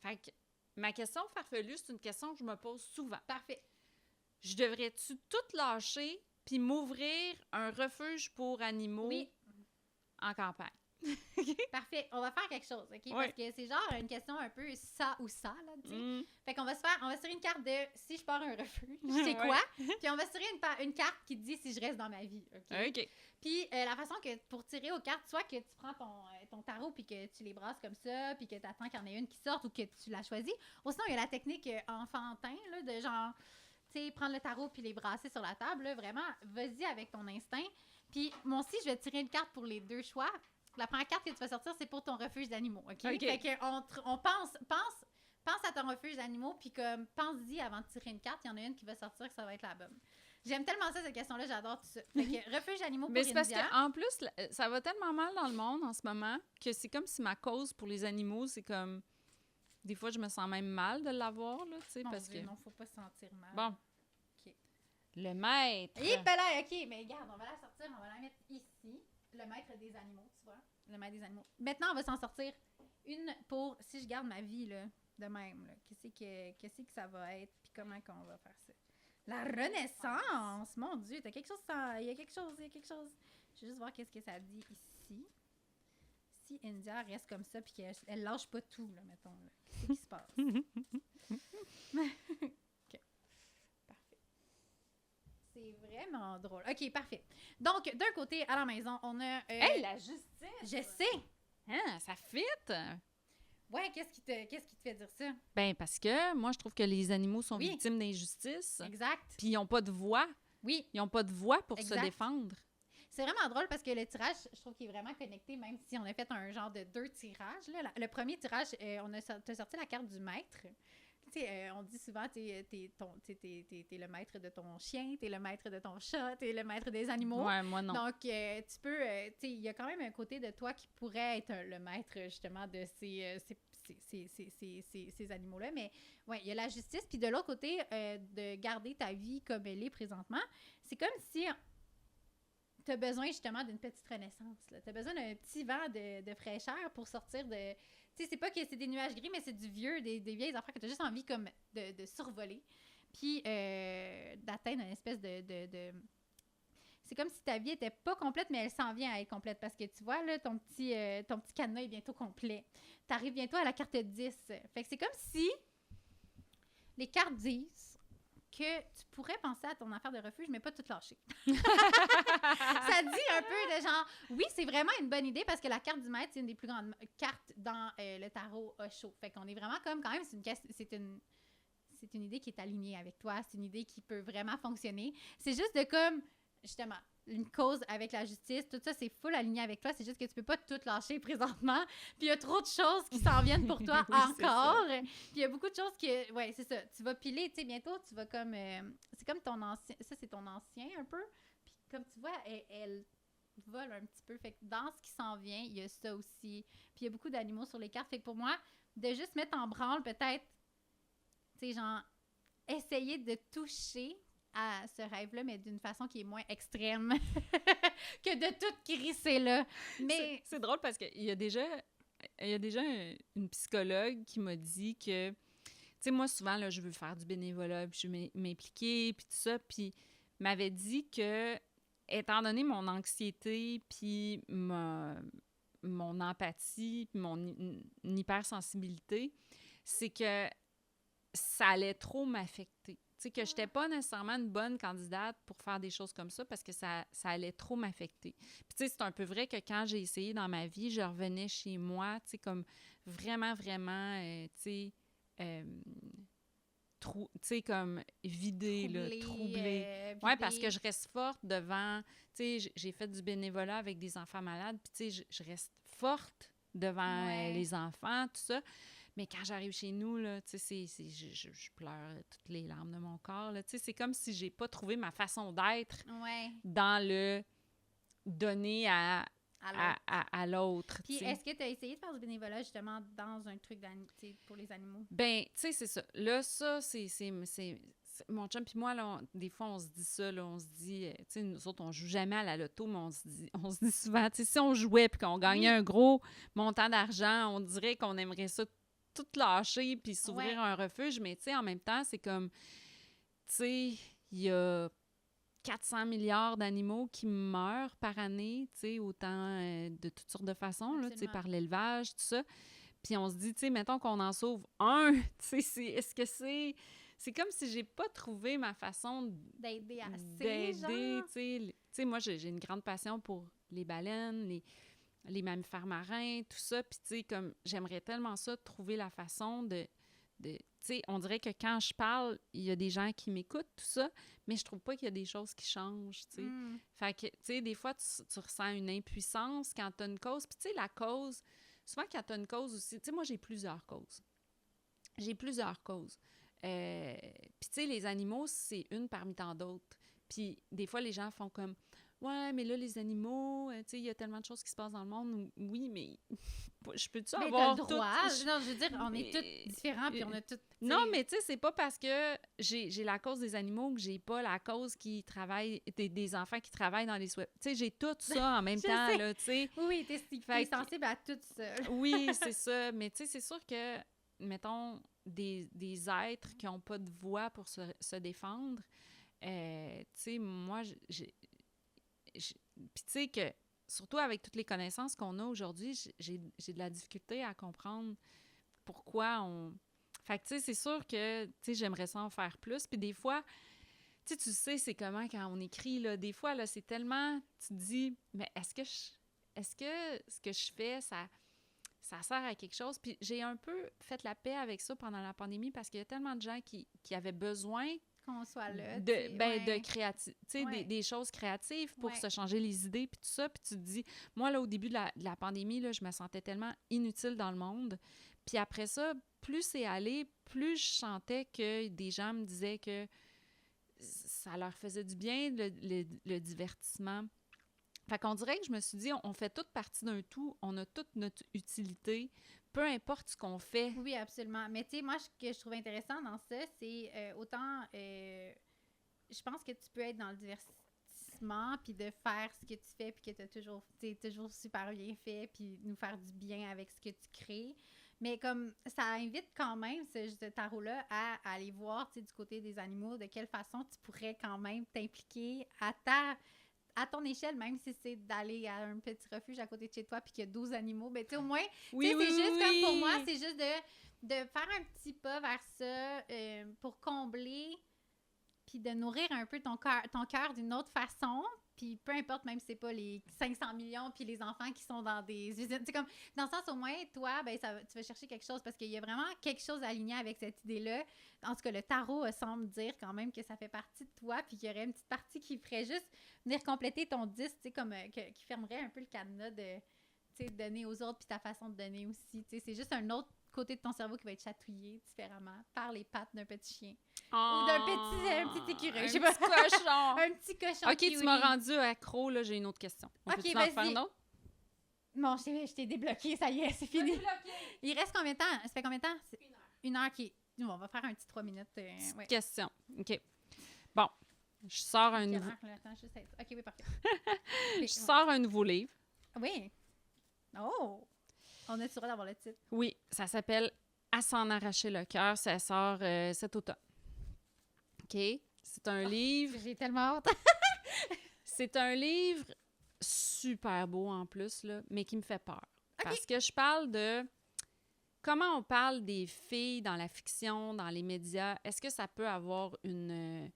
Fait que ma question farfelue, c'est une question que je me pose souvent. parfait. Je devrais-tu tout lâcher puis m'ouvrir un refuge pour animaux Oui, en campagne? parfait. On va faire quelque chose, OK? Ouais. Parce que c'est genre une question un peu ça ou ça, là, tu sais. Mm. Fait qu'on va se tirer une carte de si je pars un refuge, c'est Ouais. quoi? Puis on va se tirer une carte qui dit si je reste dans ma vie, OK? OK. Puis la façon que pour tirer aux cartes, soit que tu prends ton tarot puis que tu les brasses comme ça, puis que tu attends qu'il y en ait une qui sorte ou que tu la choisis. Ou sinon, il y a la technique enfantin, là, de genre, tu sais, prendre le tarot puis les brasser sur la table. Là, vraiment, vas-y avec ton instinct. Puis moi aussi, je vais tirer une carte pour les 2 choix. La première carte que tu vas sortir, c'est pour ton refuge d'animaux, OK? OK. Fait qu'on pense à ton refuge d'animaux, puis comme, pense-y avant de tirer une carte. Il y en a une qui va sortir, que ça va être la bonne. J'aime tellement ça, cette question-là, j'adore tout ça. Fait que refuge d'animaux Mais pour c'est parce India. qu'en plus, ça va tellement mal dans le monde en ce moment que c'est comme si ma cause pour les animaux, c'est comme Des fois, je me sens même mal de l'avoir, là, tu sais, Mon parce Dieu, que... non, faut pas se sentir mal. Bon. OK. Le maître. Et là, OK, mais regarde, on va la sortir, on va la mettre ici. Le maître des animaux, tu vois. Le maître des animaux. Maintenant, on va s'en sortir une pour, si je garde ma vie, là, de même, là, qu'est-ce que ça va être, puis comment qu'on va faire ça. La Renaissance! Mon Dieu, t'as quelque chose, il y a quelque chose. Je vais juste voir qu'est-ce que ça dit ici. Si India reste comme ça, puis qu'elle lâche pas tout, là, mettons, là. Qu'est-ce qui se passe? OK. Parfait. C'est vraiment drôle. OK, parfait. Donc, d'un côté, à la maison, on a... Hey, la justice! Je sais! Hein, ça fit! Ouais, qu'est-ce qui te fait dire ça? Ben, parce que moi, je trouve que les animaux sont Oui. victimes d'injustice. Exact. Puis ils n'ont pas de voix. Oui, Ils n'ont pas de voix pour Exact. se défendre. c'est vraiment drôle parce que le tirage, je trouve qu'il est vraiment connecté, même si on a fait un genre de 2 tirages. Là. Le premier tirage, t'as sorti la carte du maître. Tu sais, on dit souvent, t'es le maître de ton chien, t'es le maître de ton chat, t'es le maître des animaux. Ouais, moi, non. Donc, tu peux, tu sais, il y a quand même un côté de toi qui pourrait être le maître, justement, de ces animaux-là. Mais, ouais, il y a la justice. Puis de l'autre côté, de garder ta vie comme elle est présentement, c'est comme si tu as besoin, justement, d'une petite renaissance. Tu as besoin d'un petit vent de fraîcheur pour sortir de... Tu sais, c'est pas que c'est des nuages gris, mais c'est du vieux, des vieilles affaires que tu as juste envie comme de survoler. Puis d'atteindre une espèce de... C'est comme si ta vie était pas complète, mais elle s'en vient à être complète. Parce que tu vois, là, ton petit cadenas est bientôt complet. Tu arrives bientôt à la carte 10. Fait que c'est comme si les cartes disent que tu pourrais penser à ton affaire de refuge, mais pas tout lâcher. Ça dit un peu de genre, oui, c'est vraiment une bonne idée parce que la carte du maître, c'est une des plus grandes cartes dans le tarot Osho. Fait qu'on est vraiment comme, quand même, c'est une idée qui est alignée avec toi, c'est une idée qui peut vraiment fonctionner. C'est juste de comme, justement, une cause avec la justice, tout ça, c'est full aligné avec toi, c'est juste que tu peux pas tout lâcher présentement, puis il y a trop de choses qui s'en viennent pour toi Oui, encore, puis il y a beaucoup de choses que, ouais, c'est ça, tu vas piler, tu sais, bientôt, tu vas comme, c'est comme ton ancien, ça c'est ton ancien un peu, puis comme tu vois, elle vole un petit peu, fait que dans ce qui s'en vient, il y a ça aussi, puis il y a beaucoup d'animaux sur les cartes, fait que pour moi, de juste mettre en branle peut-être, tu sais, genre, essayer de toucher à ce rêve-là, mais d'une façon qui est moins extrême que de tout crisser là. Mais C'est drôle parce qu'il y a déjà une psychologue qui m'a dit que, tu sais, moi, souvent, là, je veux faire du bénévolat, puis je veux m'impliquer, puis tout ça, puis m'avait dit que, étant donné mon anxiété, puis mon empathie, puis mon hypersensibilité, c'est que ça allait trop m'affecter. Tu sais, que je n'étais pas nécessairement une bonne candidate pour faire des choses comme ça parce que ça allait trop m'affecter. Puis, tu sais, c'est un peu vrai que quand j'ai essayé dans ma vie, je revenais chez moi, tu sais, comme vraiment, vraiment, tu sais, comme vidée, troublée. Oui, parce que je reste forte devant, tu sais, j'ai fait du bénévolat avec des enfants malades, puis tu sais, je reste forte devant les enfants, tout ça. Mais quand j'arrive chez nous, là, tu sais, je pleure toutes les larmes de mon corps. Là, tu sais, c'est comme si j'ai pas trouvé ma façon d'être dans le donner à l'autre. Puis est-ce que tu as essayé de faire du bénévolat justement dans un truc pour les animaux? Ben, tu sais, c'est ça. Là, ça, c'est mon chum puis moi, là, des fois, on se dit ça, là, on se dit, tu sais, nous autres, on joue jamais à la loto, mais on se dit souvent, tu sais, si on jouait puis qu'on gagnait un gros montant d'argent, on dirait qu'on aimerait ça tout lâcher puis s'ouvrir un refuge, mais tu sais, en même temps, c'est comme, tu sais, il y a 400 milliards d'animaux qui meurent par année, tu sais, autant de toutes sortes de façons, là, tu sais, par l'élevage, tout ça. Puis on se dit, tu sais, mettons qu'on en sauve un, tu sais, est-ce que c'est... C'est comme si j'ai pas trouvé ma façon d'aider assez, tu sais, moi, j'ai une grande passion pour les baleines, les mammifères marins, tout ça. Puis, tu sais, comme j'aimerais tellement ça, trouver la façon de tu sais, on dirait que quand je parle, il y a des gens qui m'écoutent, tout ça, mais je trouve pas qu'il y a des choses qui changent, tu sais. Fait que, tu sais, des fois, tu ressens une impuissance quand tu as une cause. Puis, tu sais, la cause, souvent quand tu as une cause aussi, tu sais, moi, j'ai plusieurs causes. Puis, tu sais, les animaux, c'est une parmi tant d'autres. Puis, des fois, les gens font comme... ouais, mais là, les animaux, tu sais, il y a tellement de choses qui se passent dans le monde. Oui, mais je peux-tu Mais avoir t'as le tout? droit. Non, je veux dire, on est Mais- tous différents, puis on a tous... Non, mais tu sais, c'est pas parce que j'ai la cause des animaux que j'ai pas la cause qui travaille, des enfants qui travaillent dans les Tu sais, j'ai tout ça en même Je temps, sais. là, tu sais. Oui, t'es Fait que- sensible à tout ça. Oui, c'est ça. Mais tu sais, c'est sûr que, mettons, des êtres qui n'ont pas de voix pour se défendre, tu sais, moi, puis tu sais que, surtout avec toutes les connaissances qu'on a aujourd'hui, j'ai de la difficulté à comprendre pourquoi on... Fait que tu sais, c'est sûr que, tu sais, j'aimerais ça en faire plus. Puis des fois, tu sais, c'est comment quand on écrit, là, des fois, là, c'est tellement... Tu te dis, mais est-ce que ce que je fais, ça sert à quelque chose? Puis j'ai un peu fait la paix avec ça pendant la pandémie parce qu'il y a tellement de gens qui avaient besoin Qu'on soit là. de créativité, tu sais, Ouais. des choses créatives pour Ouais. se changer les idées, puis tout ça. Puis tu te dis, moi, là, au début de la pandémie, là, je me sentais tellement inutile dans le monde. Puis après ça, plus c'est allé, plus je sentais que des gens me disaient que ça leur faisait du bien, le divertissement. Fait qu'on dirait que je me suis dit, on fait toute partie d'un tout, on a toute notre utilité, peu importe ce qu'on fait. Oui, absolument. Mais tu sais, moi, ce que je trouve intéressant dans ça, c'est autant... je pense que tu peux être dans le divertissement, puis de faire ce que tu fais, puis que t'es toujours super bien fait, puis nous faire du bien avec ce que tu crées. Mais comme ça invite quand même ce tarot-là à aller voir, tu sais, du côté des animaux, de quelle façon tu pourrais quand même t'impliquer à ton échelle, même si c'est d'aller à un petit refuge à côté de chez toi puis qu'il y a 12 animaux, ben tu sais, au moins, Oui, tu sais, oui, c'est juste oui. comme pour moi, c'est juste de faire un petit pas vers ça pour combler puis de nourrir un peu ton cœur d'une autre façon. Puis peu importe, même si c'est pas les 500 millions puis les enfants qui sont dans des usines. C'est comme, dans le sens, au moins, toi, ben, tu vas chercher quelque chose parce qu'il y a vraiment quelque chose aligné avec cette idée-là. En tout cas, le tarot semble dire quand même que ça fait partie de toi puis qu'il y aurait une petite partie qui ferait juste venir compléter ton 10, tu sais, comme, qui fermerait un peu le cadenas de, tu sais, donner aux autres puis ta façon de donner aussi. Tu sais, c'est juste un autre côté de ton cerveau qui va être chatouillé différemment par les pattes d'un petit chien. Ou d'un petit écureuil, je sais pas. Un petit cochon. Un petit cochon OK, kiwi. tu m'as rendu accro, là, j'ai une autre question. OK, Peux-tu en vas-y. faire une autre? Bon, je t'ai débloqué, ça y est, c'est fini. Il reste combien de temps? Ça fait combien de temps? 1 heure qui... Nous, on va faire un petit 3 minutes. Petite Ouais. question. OK. Bon, je sors un Quelle nouveau... heure, là? Attends, juste être... OK, oui, parfait. Je sors un nouveau livre. Oui. Oh! On a le droit d'avoir le titre. Oui, ça s'appelle « À s'en arracher le cœur ». Ça sort cet automne. OK? C'est un livre... J'ai tellement hâte. C'est un livre super beau en plus, là, mais qui me fait peur. Parce que je parle de comment on parle des filles dans la fiction, dans les médias. Est-ce que ça peut avoir une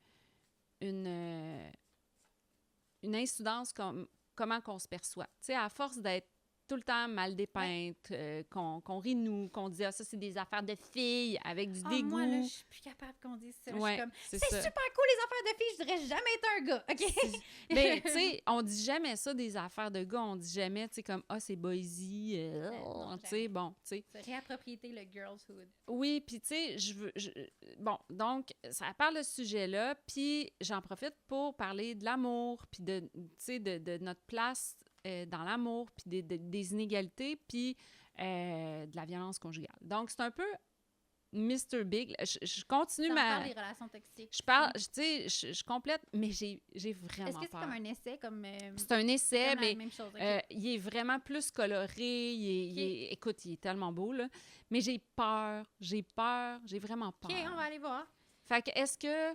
incidence comme comment qu'on se perçoit? Tu sais, à force d'être tout le temps mal dépeinte, qu'on rit de nous, qu'on dit « Ah, ça, c'est des affaires de filles » avec du dégoût. Moi, là, je suis plus capable qu'on dise ça. Ouais, Je suis comme, c'est c'est ça. super cool, les affaires de filles. Je dirais jamais être un gars. OK? Mais, tu sais, on dit jamais ça des affaires de gars. On dit jamais, tu sais, comme « Ah, c'est boysy. Non, tu sais, bon, tu sais. Se réapproprier le girlhood. Oui, puis tu sais, bon, donc, ça parle de ce sujet-là, puis j'en profite pour parler de l'amour, puis tu sais, de notre place dans l'amour, puis des inégalités, puis de la violence conjugale. Donc, c'est un peu Mr. Big. Je continue Ça ma... parle des relations toxiques. Je parle, tu sais, je complète, mais j'ai vraiment Est-ce que c'est peur. comme un essai? C'est un essai, comme la mais même chose, ok. il est vraiment plus coloré. Écoute, il est tellement beau, là. Mais j'ai peur, j'ai vraiment peur. OK, on va aller voir. Fait que, est-ce que...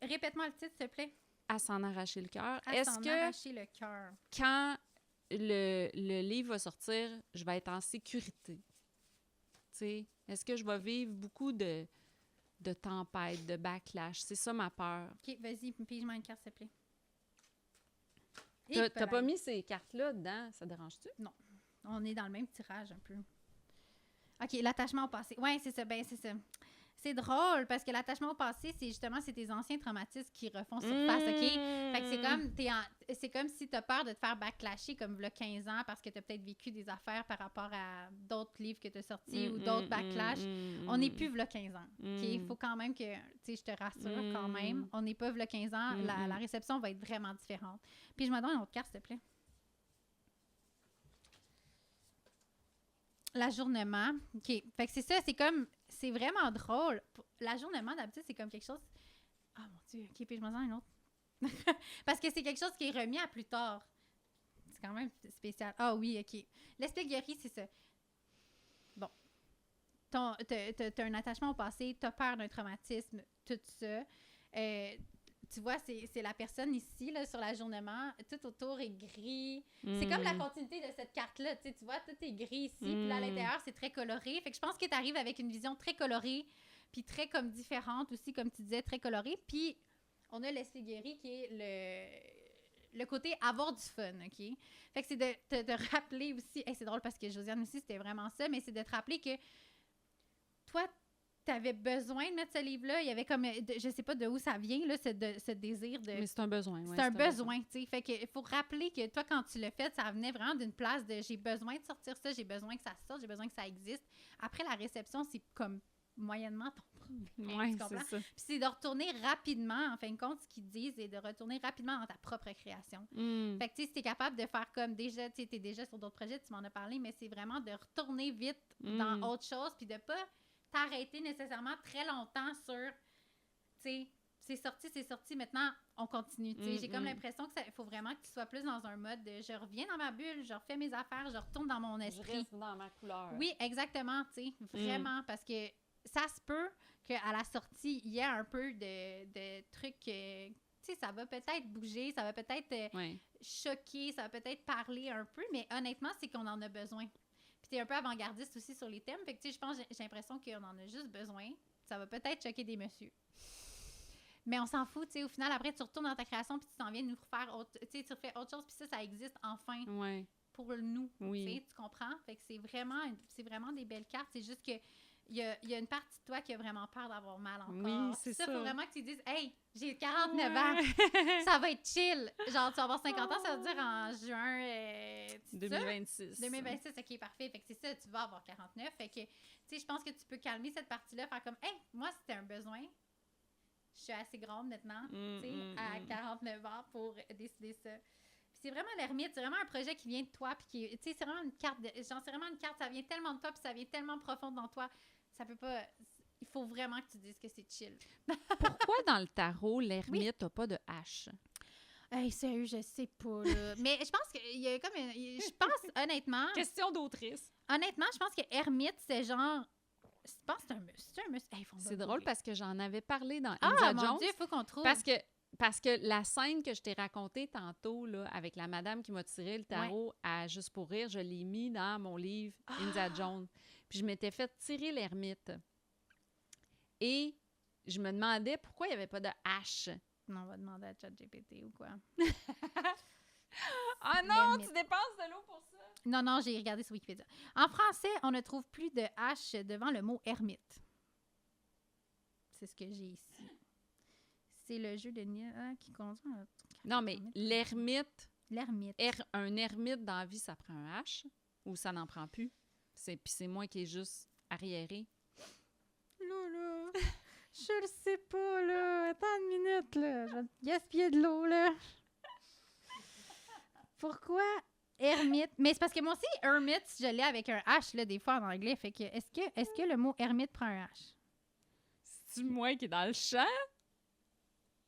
Répète-moi le titre, s'il te plaît. À s'en arracher le cœur. À Est-ce s'en que arracher le cœur. quand le livre va sortir, je vais être en sécurité? Tu sais, est-ce que je vais vivre beaucoup de tempêtes, de backlash? C'est ça ma peur. OK, vas-y, pige-moi une carte, s'il te plaît. T'as pas mis ces cartes-là dedans? Ça dérange-tu? Non. On est dans le même tirage, un peu. OK, l'attachement au passé. Oui, c'est ça. Ben, c'est ça. c'est drôle parce que l'attachement au passé, c'est tes anciens traumatismes qui refont surface, OK? Fait que c'est comme si t'as peur de te faire backlasher comme v'là 15 ans parce que t'as peut-être vécu des affaires par rapport à d'autres livres que t'as sortis ou d'autres backlash. On n'est plus v'là 15 ans, OK? Il faut quand même que, tu sais, je te rassure quand même, on n'est pas v'là 15 ans, la réception va être vraiment différente. Puis je me donne une autre carte, s'il te plaît. L'ajournement. OK. Fait que c'est ça, c'est vraiment drôle. L'ajournement, d'habitude, c'est comme quelque chose... Ah, mon Dieu. OK, puis je m'en sens une autre. Parce que c'est quelque chose qui est remis à plus tard. C'est quand même spécial. Ah oui, OK. L'espièglerie, c'est ça. Bon. T'as un attachement au passé, t'as peur d'un traumatisme, tout ça. Tu vois, c'est la personne ici, là, sur l'ajournement. Tout autour est gris. C'est comme la continuité de cette carte-là. Tu vois, tout est gris ici. Puis là, à l'intérieur, c'est très coloré. Fait que je pense que tu arrives avec une vision très colorée, puis très comme différente aussi, comme tu disais, très colorée. Puis on a l'espièglerie qui est le côté avoir du fun, OK? Fait que c'est de te rappeler aussi... Hey, c'est drôle parce que Josiane aussi, c'était vraiment ça, mais c'est de te rappeler que toi, t'avais besoin de mettre ce livre-là. Il y avait comme, je sais pas de où ça vient, là, ce désir de... Mais c'est un besoin, oui. C'est un besoin, tu sais. Fait qu'il faut rappeler que toi, quand tu l'as fait, ça venait vraiment d'une place de j'ai besoin de sortir ça, j'ai besoin que ça sorte, j'ai besoin que ça existe. Après, la réception, c'est comme moyennement ton problème. Oui, tu comprends? c'est ça. Puis c'est de retourner rapidement, en fin de compte, ce qu'ils disent, et de retourner rapidement dans ta propre création. Fait que, tu sais, si t'es capable de faire comme déjà, tu sais, t'es déjà sur d'autres projets, tu m'en as parlé, mais c'est vraiment de retourner vite dans autre chose, puis de pas t'arrêter nécessairement très longtemps sur, tu sais, c'est sorti, maintenant, on continue, tu sais. J'ai comme l'impression qu'il faut vraiment que tu sois plus dans un mode de je reviens dans ma bulle, je refais mes affaires, je retourne dans mon esprit. Je reste dans ma couleur. Oui, exactement, tu sais, vraiment, parce que ça se peut qu'à la sortie, il y ait un peu de trucs, tu sais, ça va peut-être bouger, ça va peut-être choquer, ça va peut-être parler un peu, mais honnêtement, c'est qu'on en a besoin. Puis t'es un peu avant-gardiste aussi sur les thèmes. Fait que, tu sais, je pense, j'ai l'impression qu'on en a juste besoin. Ça va peut-être choquer des messieurs. Mais on s'en fout, tu sais. Au final, après, tu retournes dans ta création puis tu t'en viens nous refaire autre... Tu sais, tu refais autre chose puis ça existe enfin pour nous. Oui. Tu sais, tu comprends? Fait que c'est vraiment des belles cartes. C'est juste que il y a une partie de toi qui a vraiment peur d'avoir mal encore. Oui, c'est ça. Faut vraiment que tu dises « Hey, j'ai 49 ans, ça va être chill. » Genre, tu vas avoir 50 ans, ça veut dire en juin... 2026. 2026, OK, parfait. Fait que c'est ça, tu vas avoir 49. Fait que, tu sais, je pense que tu peux calmer cette partie-là, faire comme « Hey, moi, c'était un besoin. Je suis assez grande maintenant, tu sais, à 49 ans pour décider ça. » Puis c'est vraiment l'ermite, c'est vraiment un projet qui vient de toi, puis qui, tu sais, c'est vraiment une carte, c'est vraiment une carte, ça vient tellement de toi, puis ça vient tellement profond dans toi, ça peut pas, il faut vraiment que tu dises que c'est chill. Pourquoi dans le tarot, l'ermite n'a pas de hache? Hey, sérieux, je sais pas, là. Mais je pense qu'il y a comme, je pense, honnêtement... Question d'autrice. Honnêtement, je pense que ermite, c'est genre... Je pense que c'est un monsieur. Hey, c'est drôle parce que j'en avais parlé dans Indiana Jones. Mon Dieu, il faut qu'on trouve. Parce que la scène que je t'ai racontée tantôt, là, avec la madame qui m'a tiré le tarot à Juste pour rire, je l'ai mis dans mon livre Indiana Jones. Puis je m'étais fait tirer l'ermite. Et je me demandais pourquoi il n'y avait pas de hache. Non, on va demander à ChatGPT ou quoi. Ah non, tu dépenses de l'eau pour ça? Non, j'ai regardé sur Wikipédia. En français, on ne trouve plus de H devant le mot ermite. C'est ce que j'ai ici. C'est le jeu de qui conduit à... Non, mais l'ermite... L'ermite. Un ermite dans la vie, ça prend un H ou ça n'en prend plus? Puis c'est moi qui est juste arriéré. Là, je le sais pas, là. Attends une minute, là. Je vais gaspiller de l'eau, là. Pourquoi ermite? Mais c'est parce que moi aussi, hermite, je l'ai avec un H, là, des fois en anglais. Fait que, est-ce que le mot ermite prend un H? C'est-tu moi qui est dans le champ?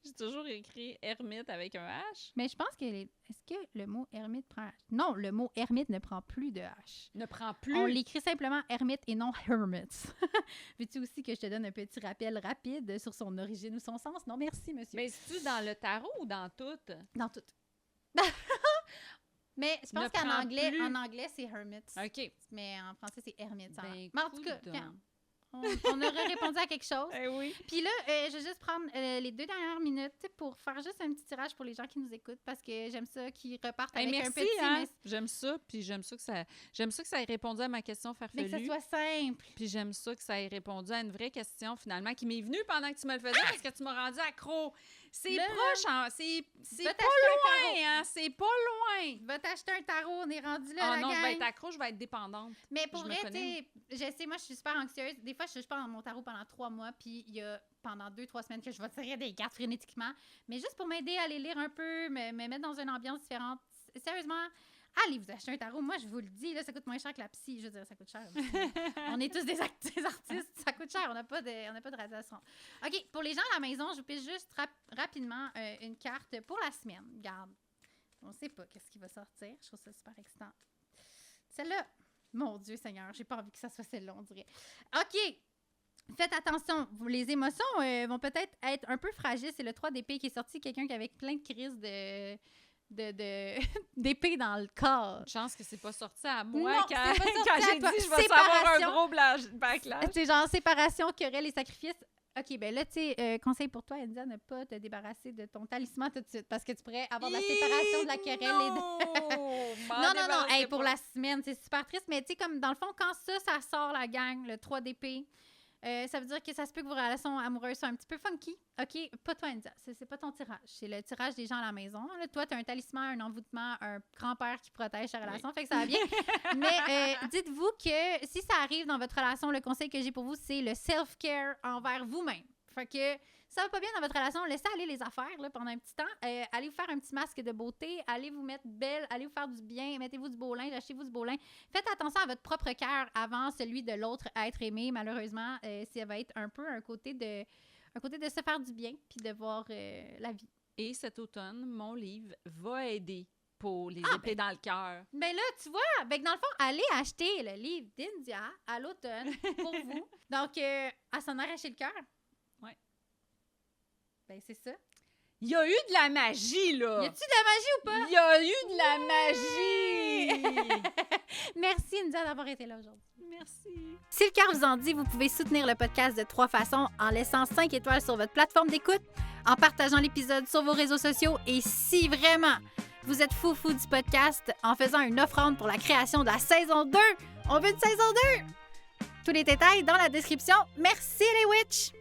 J'ai toujours écrit ermite avec un H. Mais je pense que... Est-ce que le mot ermite prend un H? Non, le mot ermite ne prend plus de H. Ne prend plus? On l'écrit simplement ermite et non hermit. Veux-tu aussi que je te donne un petit rappel rapide sur son origine ou son sens? Non, merci, monsieur. Mais c'est-tu dans le tarot ou dans tout? Dans tout. Mais je pense qu'en anglais, c'est hermit. OK. Mais en français, c'est ermite. Ben, mais en tout cas, on aurait répondu à quelque chose. Eh oui. Puis là, je vais juste prendre les 2 dernières minutes pour faire juste un petit tirage pour les gens qui nous écoutent parce que j'aime ça qu'ils repartent avec merci, un petit... hein? J'aime ça, puis j'aime ça que ça ait répondu à ma question farfelue. Mais que ça soit simple. Puis j'aime ça que ça ait répondu à une vraie question, finalement, qui m'est venue pendant que tu me le faisais, parce que tu m'as rendu accro. C'est Là, proche, hein? C'est va pas t'acheter un loin, hein? C'est pas loin. Va t'acheter un tarot, on est rendu là, Ah la non, gang. je vais être accro, je vais être dépendante. Mais pour Je me vrai, connais, tu sais, je sais, moi, je suis super anxieuse. Des fois, je suis pas dans mon tarot pendant 3 mois, puis il y a pendant 2-3 semaines que je vais tirer des cartes frénétiquement. Mais juste pour m'aider à les lire un peu, me mettre dans une ambiance différente. Sérieusement, allez vous acheter un tarot. Moi, je vous le dis, là, ça coûte moins cher que la psy. Je veux dire, ça coûte cher. On est tous des artistes, ça coûte cher. On n'a pas de radiation. OK, pour les gens à la maison, je vous pisse juste rapidement une carte pour la semaine. Regarde, on ne sait pas qu'est-ce qui va sortir. Je trouve ça super excitant. Celle-là, mon Dieu Seigneur, j'ai pas envie que ça soit celle-là, on dirait. OK, faites attention. Les émotions vont peut-être être un peu fragiles. C'est le 3 d'épée qui est sorti. Quelqu'un qui avait plein de crises d'épée dans le corps. Chance que c'est pas sorti à moi Non, quand, c'est pas sorti quand à j'ai toi. dit je vais savoir un Séparation. gros backlash. C'est genre séparation, querelle et sacrifice. OK, ben là, tu sais, conseil pour toi, India, ne pas te débarrasser de ton talisman tout de suite parce que tu pourrais avoir de la séparation de la querelle et de... Non. Hey, pour la semaine, c'est super triste, mais tu sais, comme dans le fond, quand ça sort, la gang, le 3 d'épée, ça veut dire que ça se peut que vos relations amoureuses soient un petit peu funky. OK, pas toi, India. C'est pas ton tirage. C'est le tirage des gens à la maison. Là, toi, tu as un talisman, un envoûtement, un grand-père qui protège ta relation. Fait que ça va bien. Mais dites-vous que si ça arrive dans votre relation, le conseil que j'ai pour vous, c'est le self-care envers vous-même. Fait que ça va pas bien dans votre relation, laissez aller les affaires là, pendant un petit temps. Allez vous faire un petit masque de beauté, allez vous mettre belle, allez vous faire du bien, mettez-vous du beau linge, achetez-vous du beau linge. Faites attention à votre propre cœur avant celui de l'autre être aimé. Malheureusement, ça va être un peu un côté de se faire du bien puis de voir la vie. Et cet automne, mon livre va aider pour les Ah, épées dans le cœur. Mais là, tu vois, ben, dans le fond, allez acheter le livre d'India à l'automne pour vous. Donc, à s'en arracher le cœur. Ouais. Ben, c'est ça. Il y a eu de la magie, là! Y a-tu de la magie ou pas? Il y a eu de la magie! Merci, India, d'avoir été là aujourd'hui. Merci. Si le cœur vous en dit, vous pouvez soutenir le podcast de 3 façons en laissant 5 étoiles sur votre plateforme d'écoute, en partageant l'épisode sur vos réseaux sociaux et si vraiment vous êtes fou du podcast, en faisant une offrande pour la création de la saison 2. On veut une saison 2! Tous les détails dans la description. Merci les witches!